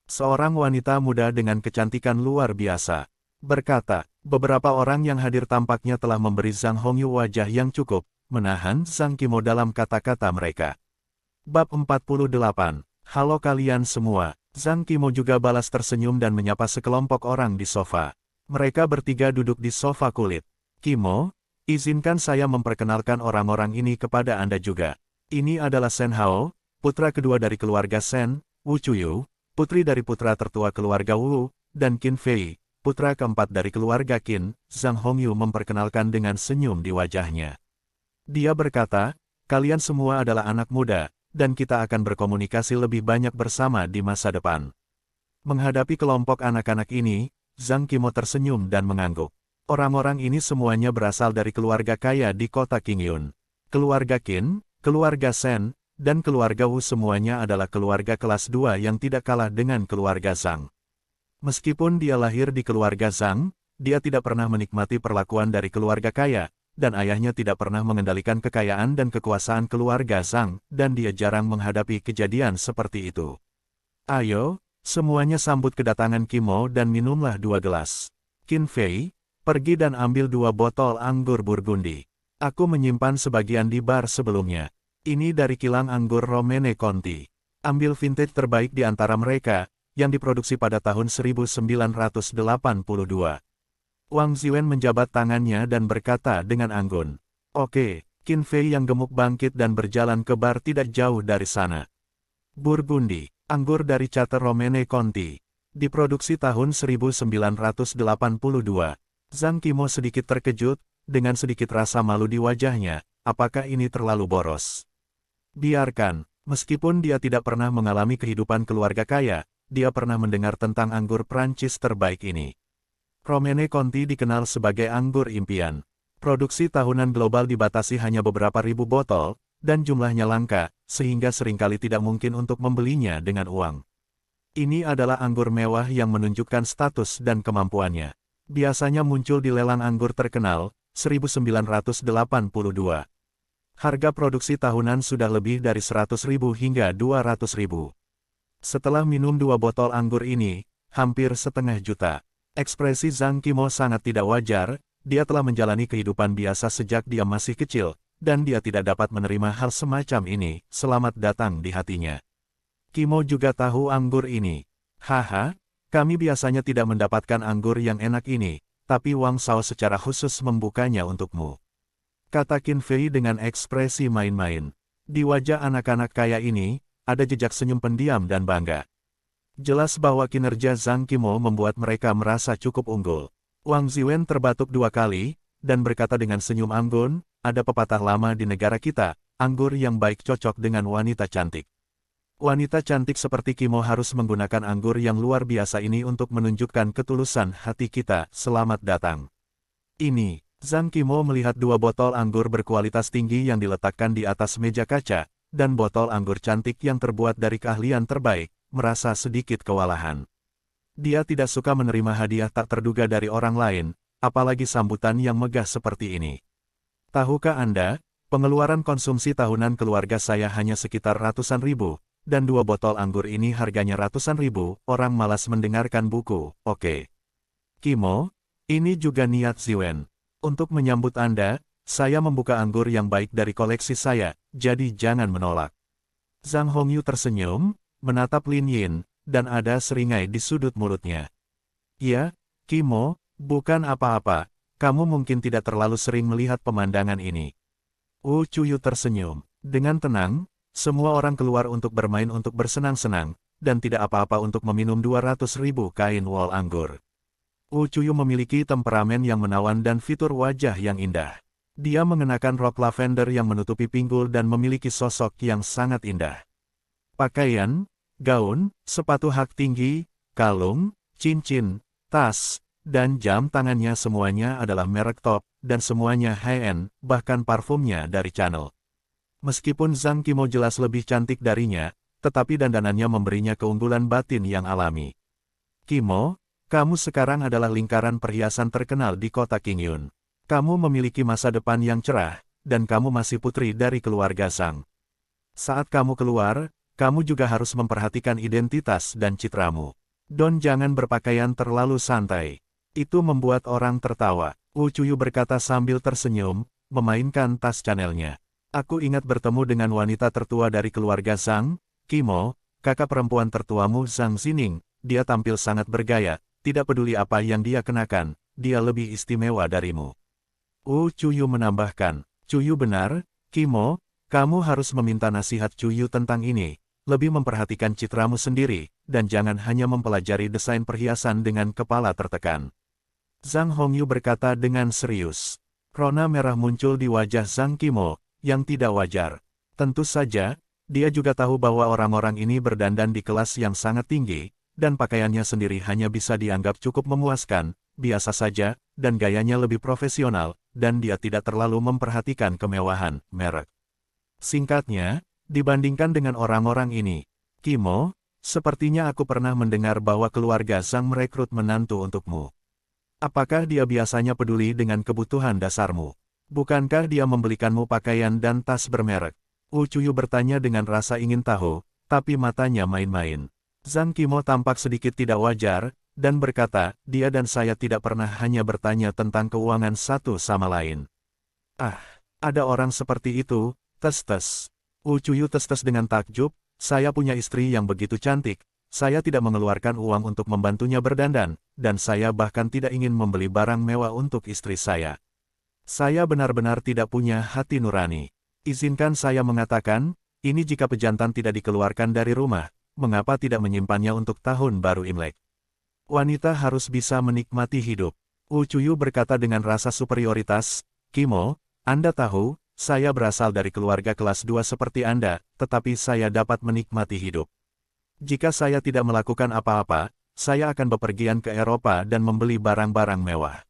Seorang wanita muda dengan kecantikan luar biasa berkata, beberapa orang yang hadir tampaknya telah memberi Zhang Hongyu wajah yang cukup menahan Zhang Kimo dalam kata-kata mereka. Bab 48. Halo kalian semua. Zhang Kimo juga balas tersenyum dan menyapa sekelompok orang di sofa. Mereka bertiga duduk di sofa kulit. Kimo, izinkan saya memperkenalkan orang-orang ini kepada Anda juga. Ini adalah Shen Hao, putra kedua dari keluarga Shen, Wu Chuyu, putri dari putra tertua keluarga Wu, dan Qin Fei, putra keempat dari keluarga Qin. Zhang Hongyu memperkenalkan dengan senyum di wajahnya. Dia berkata, kalian semua adalah anak muda, dan kita akan berkomunikasi lebih banyak bersama di masa depan. Menghadapi kelompok anak-anak ini, Zhang Kimo tersenyum dan mengangguk. Orang-orang ini semuanya berasal dari keluarga kaya di kota Qingyun. Keluarga Qin, keluarga Shen, dan keluarga Wu semuanya adalah keluarga kelas 2 yang tidak kalah dengan keluarga Zhang. Meskipun dia lahir di keluarga Zhang, dia tidak pernah menikmati perlakuan dari keluarga kaya, dan ayahnya tidak pernah mengendalikan kekayaan dan kekuasaan keluarga Zhang, dan dia jarang menghadapi kejadian seperti itu. Ayo, semuanya sambut kedatangan Kimo dan minumlah 2 gelas. Qin Fei, pergi dan ambil 2 botol anggur Burgundi. Aku menyimpan sebagian di bar sebelumnya. Ini dari kilang anggur Romane Conti. Ambil vintage terbaik di antara mereka, yang diproduksi pada tahun 1982. Wang Ziwen menjabat tangannya dan berkata dengan anggun. Oke, Qin Fei yang gemuk bangkit dan berjalan ke bar tidak jauh dari sana. Burgundi, anggur dari Cater Romane Conti. Diproduksi tahun 1982. Zhang Kimo sedikit terkejut, dengan sedikit rasa malu di wajahnya, apakah ini terlalu boros? Biarkan, meskipun dia tidak pernah mengalami kehidupan keluarga kaya, dia pernah mendengar tentang anggur Prancis terbaik ini. Romane Conti dikenal sebagai anggur impian. Produksi tahunan global dibatasi hanya beberapa ribu botol, dan jumlahnya langka, sehingga seringkali tidak mungkin untuk membelinya dengan uang. Ini adalah anggur mewah yang menunjukkan status dan kemampuannya. Biasanya muncul di lelang anggur terkenal, 1982. Harga produksi tahunan sudah lebih dari 100.000 hingga 200.000. Setelah minum 2 botol anggur ini, hampir setengah juta. Ekspresi Zhang Kimo sangat tidak wajar, dia telah menjalani kehidupan biasa sejak dia masih kecil, dan dia tidak dapat menerima hal semacam ini. Selamat datang di hatinya. Kimo juga tahu anggur ini. Haha, kami biasanya tidak mendapatkan anggur yang enak ini, tapi Wang Shao secara khusus membukanya untukmu. Kata Qin Fei dengan ekspresi main-main. Di wajah anak-anak kaya ini, ada jejak senyum pendiam dan bangga. Jelas bahwa kinerja Zhang Kimo membuat mereka merasa cukup unggul. Wang Ziwen terbatuk 2 kali, dan berkata dengan senyum anggun, ada pepatah lama di negara kita, anggur yang baik cocok dengan wanita cantik. Wanita cantik seperti Kimo harus menggunakan anggur yang luar biasa ini untuk menunjukkan ketulusan hati kita. Selamat datang. Ini, Zhang Kimo melihat 2 botol anggur berkualitas tinggi yang diletakkan di atas meja kaca, dan botol anggur cantik yang terbuat dari keahlian terbaik, merasa sedikit kewalahan. Dia tidak suka menerima hadiah tak terduga dari orang lain, apalagi sambutan yang megah seperti ini. Tahukah Anda, pengeluaran konsumsi tahunan keluarga saya hanya sekitar ratusan ribu, dan 2 botol anggur ini harganya ratusan ribu. Orang malas mendengarkan buku. Oke. Kimo, ini juga niat Ziwen. Untuk menyambut Anda, saya membuka anggur yang baik dari koleksi saya, jadi jangan menolak. Zhang Hongyu tersenyum, menatap Lin Yin, dan ada seringai di sudut mulutnya. Ya, Kimo, bukan apa-apa, kamu mungkin tidak terlalu sering melihat pemandangan ini. Wu Chuyu tersenyum. Dengan tenang, semua orang keluar untuk bermain untuk bersenang-senang, dan tidak apa-apa untuk meminum 200.000 kain wol anggur. Wu Chuyu memiliki temperamen yang menawan dan fitur wajah yang indah. Dia mengenakan rok lavender yang menutupi pinggul dan memiliki sosok yang sangat indah. Pakaian, gaun, sepatu hak tinggi, kalung, cincin, tas, dan jam tangannya semuanya adalah merek top, dan semuanya high-end, bahkan parfumnya dari Chanel. Meskipun Zhang Qimo jelas lebih cantik darinya, tetapi dandanannya memberinya keunggulan batin yang alami. Qimo, kamu sekarang adalah lingkaran perhiasan terkenal di kota Qingyun. Kamu memiliki masa depan yang cerah, dan kamu masih putri dari keluarga Zhang. Saat kamu keluar, kamu juga harus memperhatikan identitas dan citramu. Don jangan berpakaian terlalu santai. Itu membuat orang tertawa. Wu Chuyu berkata sambil tersenyum, memainkan tas Chanel-nya. Aku ingat bertemu dengan wanita tertua dari keluarga Zhang, Qimo, kakak perempuan tertuamu Zhang Zining. Dia tampil sangat bergaya, tidak peduli apa yang dia kenakan, dia lebih istimewa darimu. Wu Chuyu menambahkan, Chuyu benar, Qimo, kamu harus meminta nasihat Chuyu tentang ini, lebih memperhatikan citramu sendiri, dan jangan hanya mempelajari desain perhiasan dengan kepala tertekan. Zhang Hongyu berkata dengan serius. Rona merah muncul di wajah Zhang Qimo, yang tidak wajar. Tentu saja, dia juga tahu bahwa orang-orang ini berdandan di kelas yang sangat tinggi, dan pakaiannya sendiri hanya bisa dianggap cukup memuaskan, biasa saja, dan gayanya lebih profesional, dan dia tidak terlalu memperhatikan kemewahan, merek. Singkatnya, dibandingkan dengan orang-orang ini, Qimo, sepertinya aku pernah mendengar bahwa keluarga Zhang merekrut menantu untukmu. Apakah dia biasanya peduli dengan kebutuhan dasarmu? Bukankah dia membelikanmu pakaian dan tas bermerek? Wu Chuyu bertanya dengan rasa ingin tahu, tapi matanya main-main. Zhang Qimo tampak sedikit tidak wajar, dan berkata, dia dan saya tidak pernah hanya bertanya tentang keuangan satu sama lain. Ah, ada orang seperti itu, tes-tes. Wu Chuyu tes-tes dengan takjub, saya punya istri yang begitu cantik, saya tidak mengeluarkan uang untuk membantunya berdandan, dan saya bahkan tidak ingin membeli barang mewah untuk istri saya. Saya benar-benar tidak punya hati nurani. Izinkan saya mengatakan, ini jika pejantan tidak dikeluarkan dari rumah, mengapa tidak menyimpannya untuk tahun baru Imlek? Wanita harus bisa menikmati hidup. Wu Chuyu berkata dengan rasa superioritas, Qimo, Anda tahu, saya berasal dari keluarga kelas 2 seperti Anda, tetapi saya dapat menikmati hidup. Jika saya tidak melakukan apa-apa, saya akan bepergian ke Eropa dan membeli barang-barang mewah.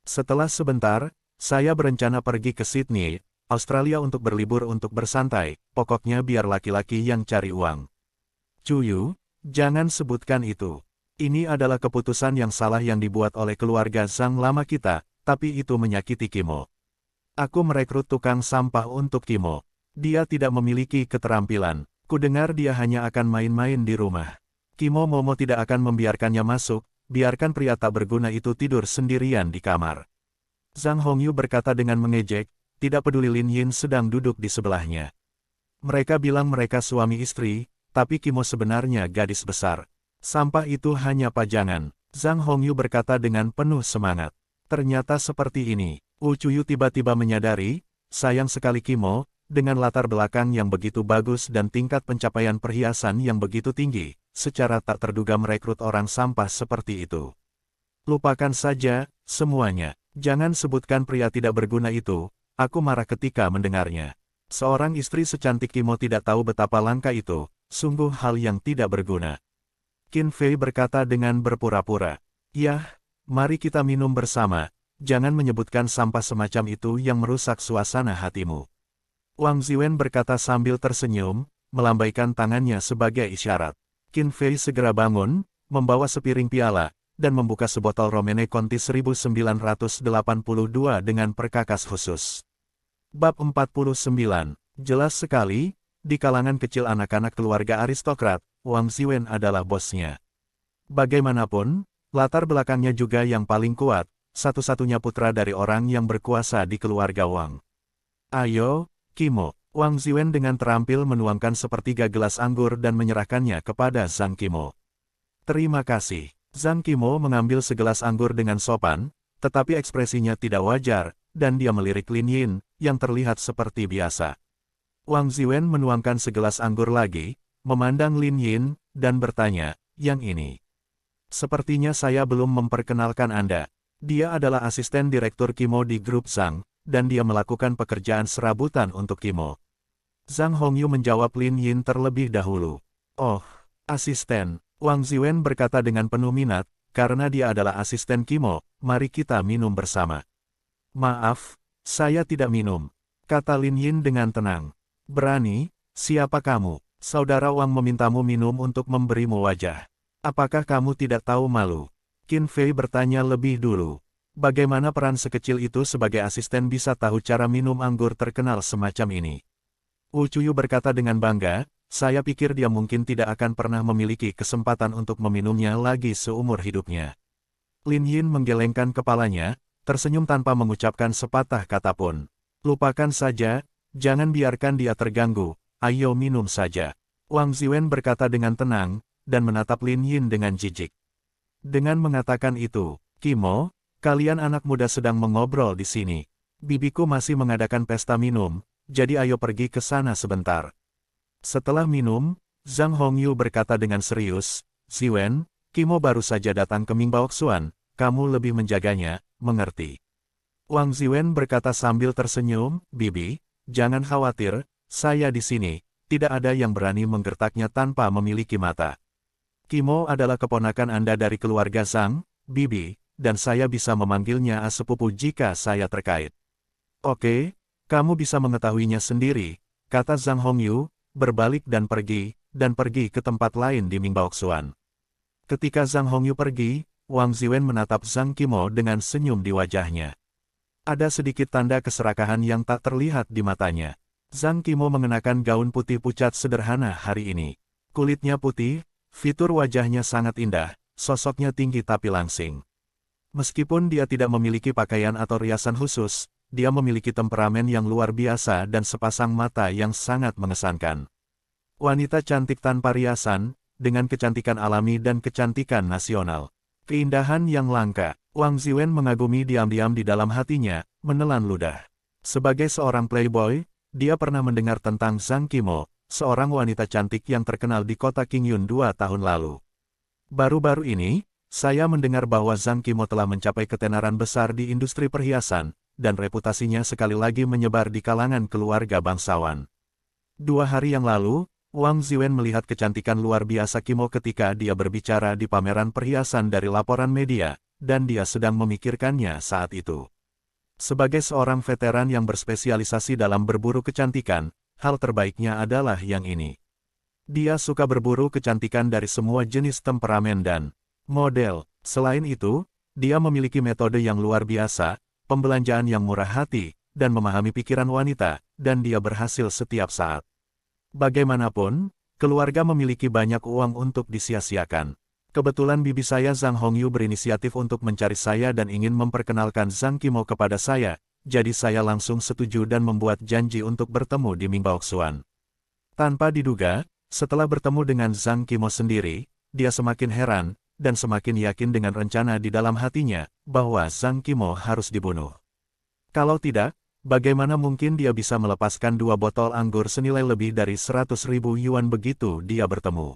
Setelah sebentar, saya berencana pergi ke Sydney, Australia untuk berlibur untuk bersantai, pokoknya biar laki-laki yang cari uang. Chuyu, jangan sebutkan itu. Ini adalah keputusan yang salah yang dibuat oleh keluarga Zhang lama kita, tapi itu menyakiti Qimo. Aku merekrut tukang sampah untuk Qimo. Dia tidak memiliki keterampilan. Kudengar dia hanya akan main-main di rumah. Qimo Momo tidak akan membiarkannya masuk, biarkan pria tak berguna itu tidur sendirian di kamar. Zhang Hongyu berkata dengan mengejek, tidak peduli Lin Yin sedang duduk di sebelahnya. Mereka bilang mereka suami istri, tapi Qimo sebenarnya gadis besar. Sampah itu hanya pajangan. Zhang Hongyu berkata dengan penuh semangat. Ternyata seperti ini. Wu Chuyu tiba-tiba menyadari, sayang sekali Qimo, dengan latar belakang yang begitu bagus dan tingkat pencapaian perhiasan yang begitu tinggi, secara tak terduga merekrut orang sampah seperti itu. Lupakan saja, semuanya. Jangan sebutkan pria tidak berguna itu, aku marah ketika mendengarnya. Seorang istri secantik Qimo tidak tahu betapa langka itu, sungguh hal yang tidak berguna. Qin Fei berkata dengan berpura-pura. Yah, mari kita minum bersama, jangan menyebutkan sampah semacam itu yang merusak suasana hatimu. Wang Ziwen berkata sambil tersenyum, melambaikan tangannya sebagai isyarat. Qin Fei segera bangun, membawa sepiring piala, dan membuka sebotol Romane Conti 1982 dengan perkakas khusus. Bab 49. Jelas sekali, di kalangan kecil anak-anak keluarga aristokrat, Wang Ziwen adalah bosnya. Bagaimanapun, latar belakangnya juga yang paling kuat, satu-satunya putra dari orang yang berkuasa di keluarga Wang. Ayo, Qimo. Wang Ziwen dengan terampil menuangkan sepertiga gelas anggur dan menyerahkannya kepada Zhang Qimo. Terima kasih. Zhang Qimo mengambil segelas anggur dengan sopan, tetapi ekspresinya tidak wajar, dan dia melirik Lin Yin, yang terlihat seperti biasa. Wang Ziwen menuangkan segelas anggur lagi, memandang Lin Yin, dan bertanya, "Yang ini? Sepertinya saya belum memperkenalkan Anda. Dia adalah asisten direktur Kimo di grup Zhang, dan dia melakukan pekerjaan serabutan untuk Kimo." Zhang Hongyu menjawab Lin Yin terlebih dahulu. "Oh, asisten," Wang Ziwen berkata dengan penuh minat, "karena dia adalah asisten Kimo, mari kita minum bersama." "Maaf, saya tidak minum," kata Lin Yin dengan tenang. "Berani? Siapa kamu? Saudara Wang memintamu minum untuk memberimu wajah. Apakah kamu tidak tahu malu?" Qin Fei bertanya lebih dulu. Bagaimana peran sekecil itu sebagai asisten bisa tahu cara minum anggur terkenal semacam ini? Wu Chuyu berkata dengan bangga, "Saya pikir dia mungkin tidak akan pernah memiliki kesempatan untuk meminumnya lagi seumur hidupnya." Lin Yin menggelengkan kepalanya, tersenyum tanpa mengucapkan sepatah kata pun. "Lupakan saja, jangan biarkan dia terganggu, ayo minum saja." Wang Ziwen berkata dengan tenang, dan menatap Lin Yin dengan jijik. Dengan mengatakan itu, "Kimo, kalian anak muda sedang mengobrol di sini. Bibiku masih mengadakan pesta minum, jadi ayo pergi ke sana sebentar." Setelah minum, Zhang Hongyu berkata dengan serius, "Ziwen, Kimo baru saja datang ke Mingbaoxuan, kamu lebih menjaganya, mengerti?" Wang Ziwen berkata sambil tersenyum, "Bibi, jangan khawatir, saya di sini, tidak ada yang berani menggertaknya tanpa memiliki mata. Kimo adalah keponakan Anda dari keluarga Zhang, Bibi, dan saya bisa memanggilnya sepupu jika saya terkait." "Oke, kamu bisa mengetahuinya sendiri," kata Zhang Hongyu, berbalik dan pergi ke tempat lain di Mingbaoxuan. Ketika Zhang Hongyu pergi, Wang Ziwen menatap Zhang Kimo dengan senyum di wajahnya. Ada sedikit tanda keserakahan yang tak terlihat di matanya. Zhang Kimo mengenakan gaun putih pucat sederhana hari ini. Kulitnya putih, fitur wajahnya sangat indah, sosoknya tinggi tapi langsing. Meskipun dia tidak memiliki pakaian atau riasan khusus, dia memiliki temperamen yang luar biasa dan sepasang mata yang sangat mengesankan. Wanita cantik tanpa riasan, dengan kecantikan alami dan kecantikan nasional. Keindahan yang langka. Wang Ziwen mengagumi diam-diam di dalam hatinya, menelan ludah. Sebagai seorang playboy, dia pernah mendengar tentang Zhang Kimo, seorang wanita cantik yang terkenal di kota Qingyun 2 tahun lalu. Baru-baru ini, saya mendengar bahwa Zhang Kimo telah mencapai ketenaran besar di industri perhiasan, dan reputasinya sekali lagi menyebar di kalangan keluarga bangsawan. 2 hari yang lalu, Wang Ziwen melihat kecantikan luar biasa Kimo ketika dia berbicara di pameran perhiasan dari laporan media, dan dia sedang memikirkannya saat itu. Sebagai seorang veteran yang berspesialisasi dalam berburu kecantikan, hal terbaiknya adalah yang ini. Dia suka berburu kecantikan dari semua jenis temperamen dan model. Selain itu, dia memiliki metode yang luar biasa, pembelanjaan yang murah hati, dan memahami pikiran wanita, dan dia berhasil setiap saat. Bagaimanapun, keluarga memiliki banyak uang untuk disia-siakan. Kebetulan bibi saya Zhang Hongyu berinisiatif untuk mencari saya dan ingin memperkenalkan Zhang Kimo kepada saya, jadi saya langsung setuju dan membuat janji untuk bertemu di Mingbaoxuan. Tanpa diduga, setelah bertemu dengan Zhang Kimo sendiri, dia semakin heran, dan semakin yakin dengan rencana di dalam hatinya, bahwa Zhang Kimo harus dibunuh. Kalau tidak, bagaimana mungkin dia bisa melepaskan 2 botol anggur senilai lebih dari 100.000 yuan begitu dia bertemu?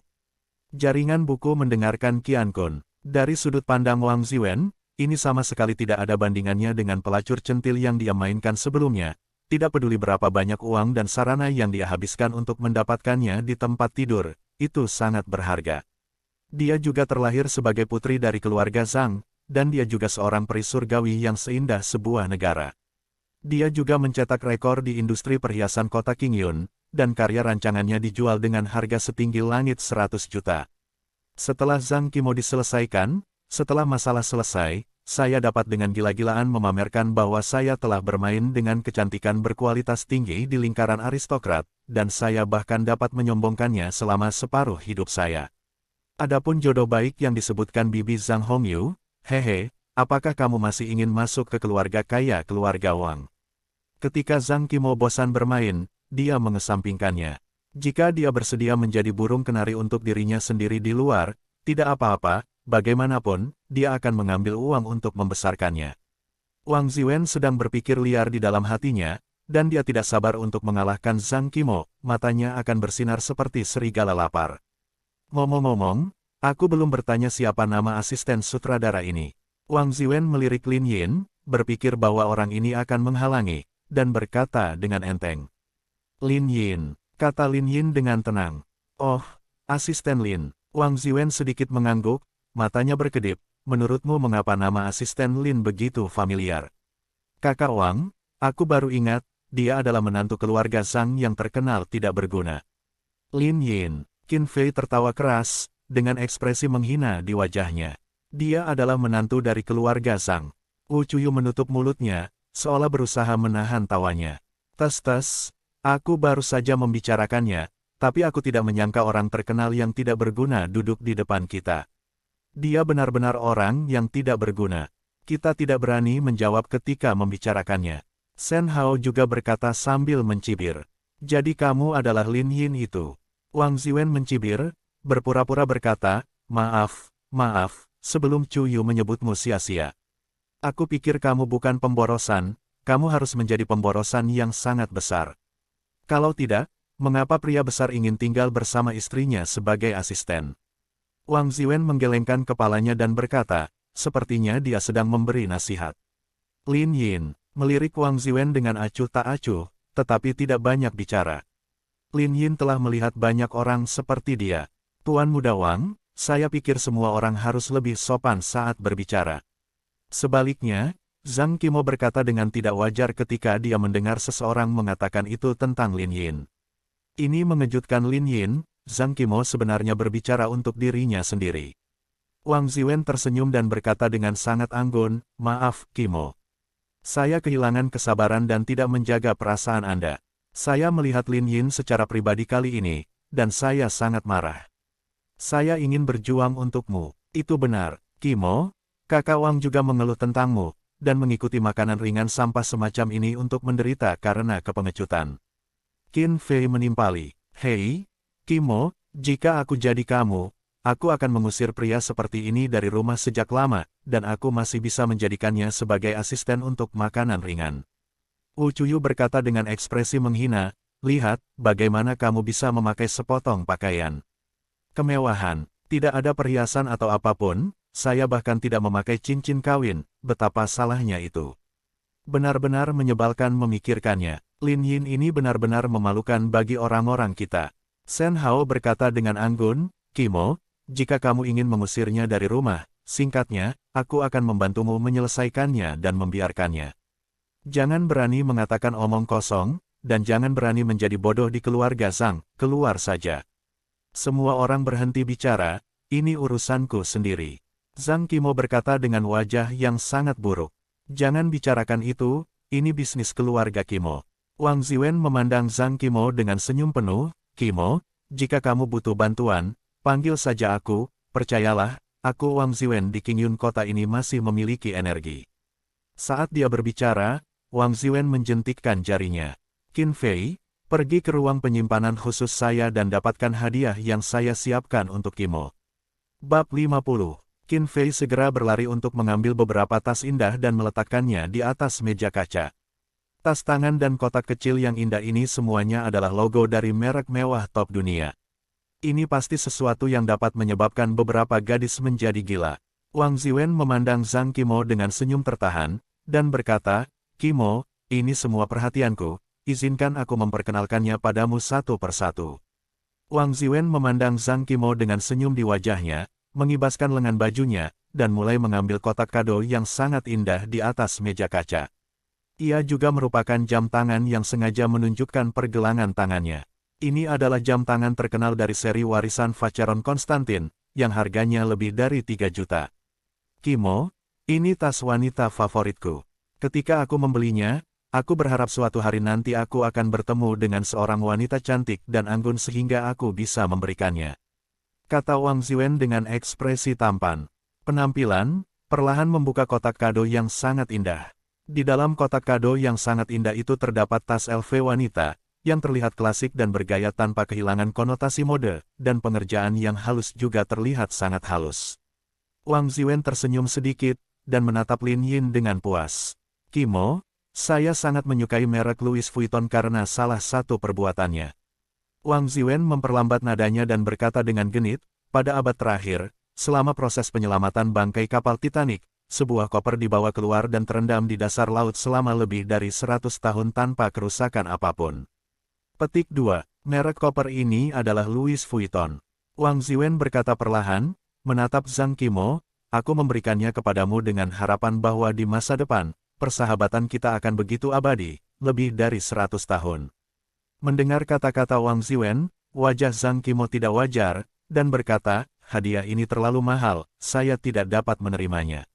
Jaringan buku mendengarkan Qiankun. Dari sudut pandang Wang Ziwen, ini sama sekali tidak ada bandingannya dengan pelacur centil yang dia mainkan sebelumnya. Tidak peduli berapa banyak uang dan sarana yang dia habiskan untuk mendapatkannya di tempat tidur, itu sangat berharga. Dia juga terlahir sebagai putri dari keluarga Zhang, dan dia juga seorang peri surgawi yang seindah sebuah negara. Dia juga mencetak rekor di industri perhiasan kota Qingyun, dan karya rancangannya dijual dengan harga setinggi langit 100 juta. Setelah Zhang Kimo diselesaikan, setelah masalah selesai, saya dapat dengan gila-gilaan memamerkan bahwa saya telah bermain dengan kecantikan berkualitas tinggi di lingkaran aristokrat, dan saya bahkan dapat menyombongkannya selama separuh hidup saya. Adapun jodoh baik yang disebutkan bibi Zhang Hongyu, hehe, apakah kamu masih ingin masuk ke keluarga kaya keluarga Wang? Ketika Zhang Kimo bosan bermain, dia mengesampingkannya. Jika dia bersedia menjadi burung kenari untuk dirinya sendiri di luar, tidak apa-apa, bagaimanapun, dia akan mengambil uang untuk membesarkannya. Wang Ziwen sedang berpikir liar di dalam hatinya, dan dia tidak sabar untuk mengalahkan Zhang Qimo, matanya akan bersinar seperti serigala lapar. Ngomong-ngomong, aku belum bertanya siapa nama asisten sutradara ini. Wang Ziwen melirik Lin Yin, berpikir bahwa orang ini akan menghalangi, dan berkata dengan enteng. Lin Yin, kata Lin Yin dengan tenang. Oh, asisten Lin. Wang Ziwen sedikit mengangguk, matanya berkedip. Menurutmu mengapa nama asisten Lin begitu familiar? Kakak Wang, aku baru ingat, dia adalah menantu keluarga Zhang yang terkenal tidak berguna. Lin Yin, Qin Fei tertawa keras, dengan ekspresi menghina di wajahnya. Dia adalah menantu dari keluarga Zhang. Wu Chuyu menutup mulutnya, seolah berusaha menahan tawanya. Tes, aku baru saja membicarakannya, tapi aku tidak menyangka orang terkenal yang tidak berguna duduk di depan kita. Dia benar-benar orang yang tidak berguna. Kita tidak berani menjawab ketika membicarakannya. Shen Hao juga berkata sambil mencibir. Jadi kamu adalah Lin Yin itu. Wang Ziwen mencibir, berpura-pura berkata, maaf, sebelum Chu Yu menyebutmu sia-sia. Aku pikir kamu bukan pemborosan, kamu harus menjadi pemborosan yang sangat besar. Kalau tidak, mengapa pria besar ingin tinggal bersama istrinya sebagai asisten? Wang Ziwen menggelengkan kepalanya dan berkata, sepertinya dia sedang memberi nasihat. Lin Yin melirik Wang Ziwen dengan acuh tak acuh, tetapi tidak banyak bicara. Lin Yin telah melihat banyak orang seperti dia. Tuan Muda Wang, saya pikir semua orang harus lebih sopan saat berbicara. Sebaliknya, Zhang Qimo berkata dengan tidak wajar ketika dia mendengar seseorang mengatakan itu tentang Lin Yin. Ini mengejutkan Lin Yin. Zhang Qimo sebenarnya berbicara untuk dirinya sendiri. Wang Ziwen tersenyum dan berkata dengan sangat anggun, maaf, Qimo. Saya kehilangan kesabaran dan tidak menjaga perasaan Anda. Saya melihat Lin Yin secara pribadi kali ini, dan saya sangat marah. Saya ingin berjuang untukmu. Itu benar, Qimo. Kakak Wang juga mengeluh tentangmu, dan mengikuti makanan ringan sampah semacam ini untuk menderita karena kepengecutan. Qin Fei menimpali, hei, Qimo, jika aku jadi kamu, aku akan mengusir pria seperti ini dari rumah sejak lama, dan aku masih bisa menjadikannya sebagai asisten untuk makanan ringan. Wu Chuyu berkata dengan ekspresi menghina, lihat, bagaimana kamu bisa memakai sepotong pakaian. Kemewahan, tidak ada perhiasan atau apapun, saya bahkan tidak memakai cincin kawin, betapa salahnya itu. Benar-benar menyebalkan memikirkannya, Lin Yin ini benar-benar memalukan bagi orang-orang kita. Shen Hao berkata dengan anggun, Qimo, jika kamu ingin mengusirnya dari rumah, singkatnya, aku akan membantumu menyelesaikannya dan membiarkannya. Jangan berani mengatakan omong kosong, dan jangan berani menjadi bodoh di keluarga Zhang, keluar saja. Semua orang berhenti bicara, ini urusanku sendiri. Zhang Qimo berkata dengan wajah yang sangat buruk. Jangan bicarakan itu, ini bisnis keluarga Qimo. Wang Ziwen memandang Zhang Qimo dengan senyum penuh, Qimo, jika kamu butuh bantuan, panggil saja aku, percayalah, aku Wang Ziwen di Qingyun kota ini masih memiliki energi. Saat dia berbicara, Wang Ziwen menjentikkan jarinya. Qin Fei, pergi ke ruang penyimpanan khusus saya dan dapatkan hadiah yang saya siapkan untuk Qimo. Bab 50. Qin Fei segera berlari untuk mengambil beberapa tas indah dan meletakkannya di atas meja kaca. Tas tangan dan kotak kecil yang indah ini semuanya adalah logo dari merek mewah top dunia. Ini pasti sesuatu yang dapat menyebabkan beberapa gadis menjadi gila. Wang Ziwen memandang Zhang Qimo dengan senyum tertahan, dan berkata, Qimo, ini semua perhatianku, izinkan aku memperkenalkannya padamu satu persatu. Wang Ziwen memandang Zhang Qimo dengan senyum di wajahnya, mengibaskan lengan bajunya, dan mulai mengambil kotak kado yang sangat indah di atas meja kaca. Ia juga merupakan jam tangan yang sengaja menunjukkan pergelangan tangannya. Ini adalah jam tangan terkenal dari seri warisan Vacheron Konstantin, yang harganya lebih dari 3 juta. Qimo, ini tas wanita favoritku. Ketika aku membelinya, aku berharap suatu hari nanti aku akan bertemu dengan seorang wanita cantik dan anggun sehingga aku bisa memberikannya. Kata Wang Ziwen dengan ekspresi tampan. Penampilan, perlahan membuka kotak kado yang sangat indah. Di dalam kotak kado yang sangat indah itu terdapat tas LV wanita, yang terlihat klasik dan bergaya tanpa kehilangan konotasi mode, dan pengerjaan yang halus juga terlihat sangat halus. Wang Ziwen tersenyum sedikit, dan menatap Lin Yin dengan puas. Kimo, saya sangat menyukai merek Louis Vuitton karena salah satu perbuatannya. Wang Ziwen memperlambat nadanya dan berkata dengan genit, pada abad terakhir, selama proses penyelamatan bangkai kapal Titanic, sebuah koper dibawa keluar dan terendam di dasar laut selama lebih dari 100 tahun tanpa kerusakan apapun. Petik 2. Merek koper ini adalah Louis Vuitton. Wang Ziwen berkata perlahan, menatap Zhang Qimo, aku memberikannya kepadamu dengan harapan bahwa di masa depan, persahabatan kita akan begitu abadi, lebih dari 100 tahun. Mendengar kata-kata Wang Ziwen, wajah Zhang Qimo tidak wajar, dan berkata, hadiah ini terlalu mahal, saya tidak dapat menerimanya.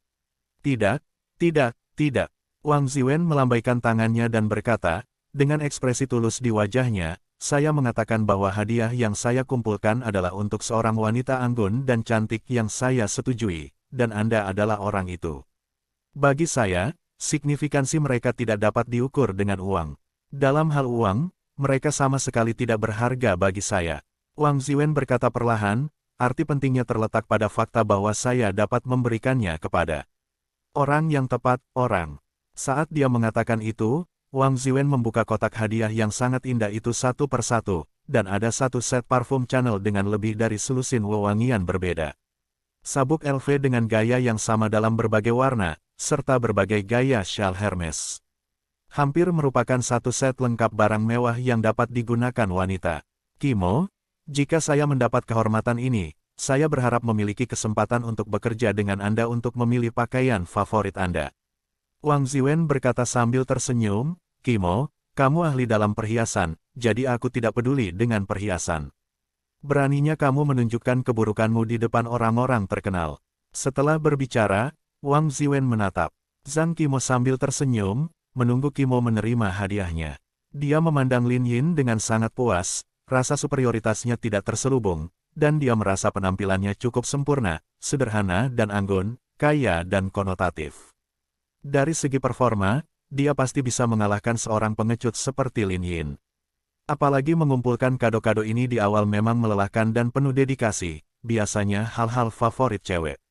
Tidak, tidak, tidak. Wang Ziwen melambaikan tangannya dan berkata, dengan ekspresi tulus di wajahnya, saya mengatakan bahwa hadiah yang saya kumpulkan adalah untuk seorang wanita anggun dan cantik yang saya setujui, dan Anda adalah orang itu. Bagi saya, signifikansi mereka tidak dapat diukur dengan uang. Dalam hal uang, mereka sama sekali tidak berharga bagi saya. Wang Ziwen berkata perlahan, arti pentingnya terletak pada fakta bahwa saya dapat memberikannya kepada orang yang tepat, orang. Saat dia mengatakan itu, Wang Ziwen membuka kotak hadiah yang sangat indah itu satu persatu, dan ada satu set parfum Chanel dengan lebih dari selusin wewangian berbeda. Sabuk LV dengan gaya yang sama dalam berbagai warna, serta berbagai gaya syal Hermes. Hampir merupakan satu set lengkap barang mewah yang dapat digunakan wanita. Qimo, jika saya mendapat kehormatan ini, saya berharap memiliki kesempatan untuk bekerja dengan Anda untuk memilih pakaian favorit Anda. Wang Ziwen berkata sambil tersenyum, Qimo, kamu ahli dalam perhiasan, jadi aku tidak peduli dengan perhiasan. Beraninya kamu menunjukkan keburukanmu di depan orang-orang terkenal. Setelah berbicara, Wang Ziwen menatap Zhang Qimo sambil tersenyum, menunggu Qimo menerima hadiahnya. Dia memandang Lin Yin dengan sangat puas, rasa superioritasnya tidak terselubung, dan dia merasa penampilannya cukup sempurna, sederhana dan anggun, kaya dan konotatif. Dari segi performa, dia pasti bisa mengalahkan seorang pengecut seperti Lin Yin. Apalagi mengumpulkan kado-kado ini di awal memang melelahkan dan penuh dedikasi, biasanya hal-hal favorit cewek.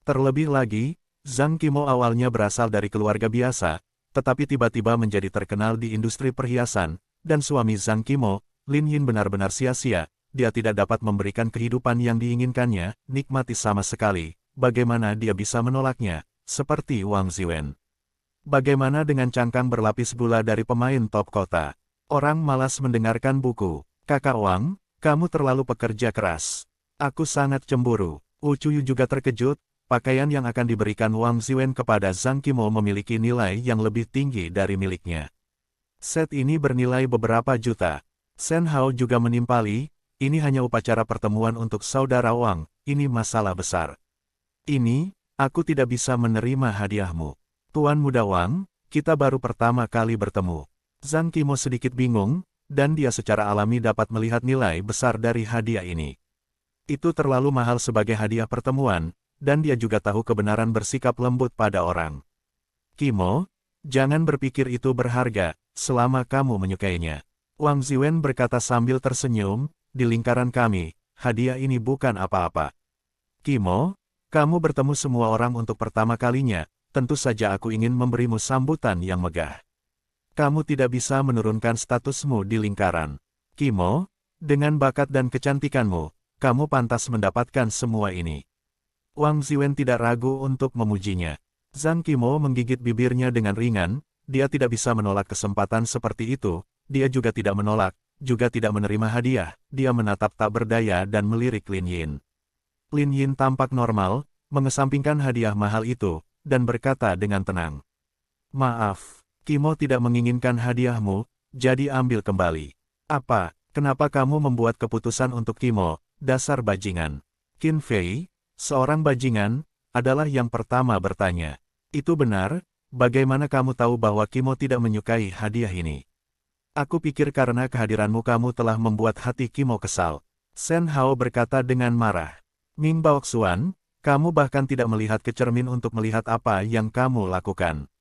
Terlebih lagi, Zhang Qimo awalnya berasal dari keluarga biasa, tetapi tiba-tiba menjadi terkenal di industri perhiasan, dan suami Zhang Qimo, Lin Yin benar-benar sia-sia, dia tidak dapat memberikan kehidupan yang diinginkannya, nikmati sama sekali, bagaimana dia bisa menolaknya, seperti Wang Ziwen. Bagaimana dengan cangkang berlapis gula dari pemain top kota? Orang malas mendengarkan buku. Kakak Wang, kamu terlalu pekerja keras. Aku sangat cemburu. Ucuyu juga terkejut, pakaian yang akan diberikan Wang Ziwen kepada Zhang Qimo memiliki nilai yang lebih tinggi dari miliknya. Set ini bernilai beberapa juta. Shen Hao juga menimpali, ini hanya upacara pertemuan untuk saudara Wang, ini masalah besar. Ini, aku tidak bisa menerima hadiahmu. Tuan Muda Wang, kita baru pertama kali bertemu. Zhang Qimo sedikit bingung, dan dia secara alami dapat melihat nilai besar dari hadiah ini. Itu terlalu mahal sebagai hadiah pertemuan, dan dia juga tahu kebenaran bersikap lembut pada orang. Qimo, jangan berpikir itu berharga, selama kamu menyukainya. Wang Ziwen berkata sambil tersenyum, di lingkaran kami, hadiah ini bukan apa-apa. Qimo, kamu bertemu semua orang untuk pertama kalinya, tentu saja aku ingin memberimu sambutan yang megah. Kamu tidak bisa menurunkan statusmu di lingkaran. Qimo, dengan bakat dan kecantikanmu, kamu pantas mendapatkan semua ini. Wang Ziwen tidak ragu untuk memujinya. Zhang Qimo menggigit bibirnya dengan ringan, dia tidak bisa menolak kesempatan seperti itu, dia juga tidak menolak, juga tidak menerima hadiah, dia menatap tak berdaya dan melirik Lin Yin. Lin Yin tampak normal, mengesampingkan hadiah mahal itu, dan berkata dengan tenang. Maaf, Qimo tidak menginginkan hadiahmu, jadi ambil kembali. Apa, kenapa kamu membuat keputusan untuk Qimo, dasar bajingan? Qin Fei, seorang bajingan, adalah yang pertama bertanya. Itu benar, bagaimana kamu tahu bahwa Qimo tidak menyukai hadiah ini? Aku pikir karena kehadiranmu kamu telah membuat hati Qimo kesal. Shen Hao berkata dengan marah. Ming Baoxuan, kamu bahkan tidak melihat ke cermin untuk melihat apa yang kamu lakukan.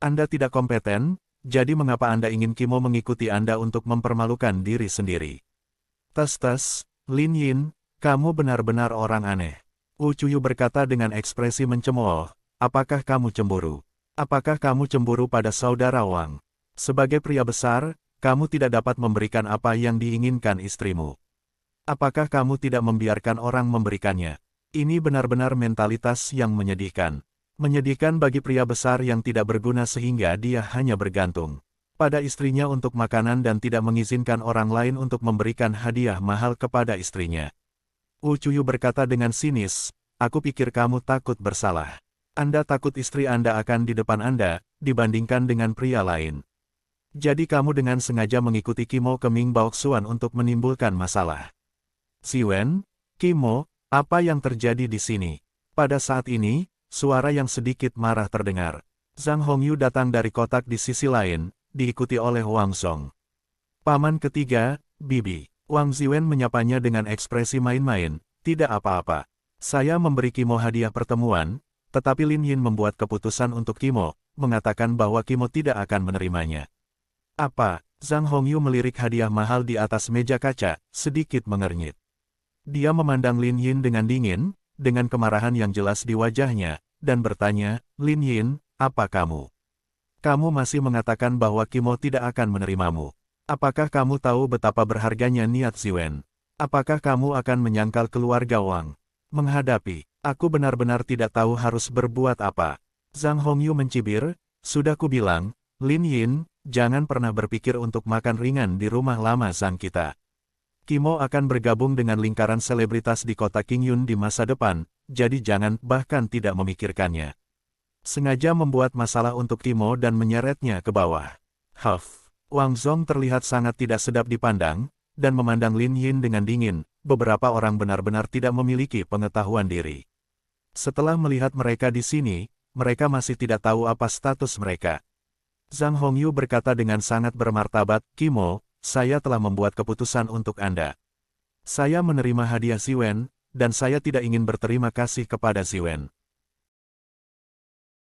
Anda tidak kompeten, jadi mengapa Anda ingin Qimo mengikuti Anda untuk mempermalukan diri sendiri? Tes-tes, Lin Yin, kamu benar-benar orang aneh. Ucuyu berkata dengan ekspresi mencemooh, apakah kamu cemburu? Apakah kamu cemburu pada saudara Wang? Sebagai pria besar, kamu tidak dapat memberikan apa yang diinginkan istrimu. Apakah kamu tidak membiarkan orang memberikannya? Ini benar-benar mentalitas yang menyedihkan. Menyedihkan bagi pria besar yang tidak berguna sehingga dia hanya bergantung pada istrinya untuk makanan dan tidak mengizinkan orang lain untuk memberikan hadiah mahal kepada istrinya. Ucuyu berkata dengan sinis, aku pikir kamu takut bersalah. Anda takut istri Anda akan di depan Anda, dibandingkan dengan pria lain. Jadi kamu dengan sengaja mengikuti Kimo ke Ming Baoxuan untuk menimbulkan masalah. Ziwen, Kimo, apa yang terjadi di sini? Pada saat ini, suara yang sedikit marah terdengar. Zhang Hongyu datang dari kotak di sisi lain, diikuti oleh Wang Song. Paman ketiga, Bibi. Wang Ziwen menyapanya dengan ekspresi main-main, tidak apa-apa. Saya memberi Kimo hadiah pertemuan, tetapi Lin Yin membuat keputusan untuk Kimo, mengatakan bahwa Kimo tidak akan menerimanya. Apa? Zhang Hongyu melirik hadiah mahal di atas meja kaca, sedikit mengernyit. Dia memandang Lin Yin dengan dingin, dengan kemarahan yang jelas di wajahnya, dan bertanya, Lin Yin, apa kamu? Kamu masih mengatakan bahwa Kimo tidak akan menerimamu. Apakah kamu tahu betapa berharganya niat Ziwen? Apakah kamu akan menyangkal keluarga Wang? Menghadapi, aku benar-benar tidak tahu harus berbuat apa. Zhang Hongyu mencibir, sudah kubilang, Lin Yin, jangan pernah berpikir untuk makan ringan di rumah lama Zhang kita. Kimo akan bergabung dengan lingkaran selebritas di kota Qingyun di masa depan, jadi jangan bahkan tidak memikirkannya. Sengaja membuat masalah untuk Kimo dan menyeretnya ke bawah. Huff. Wang Zong terlihat sangat tidak sedap dipandang, dan memandang Lin Yin dengan dingin. Beberapa orang benar-benar tidak memiliki pengetahuan diri. Setelah melihat mereka di sini, mereka masih tidak tahu apa status mereka. Zhang Hongyu berkata dengan sangat bermartabat, Kimo, saya telah membuat keputusan untuk Anda. Saya menerima hadiah Ziwen, dan saya tidak ingin berterima kasih kepada Ziwen.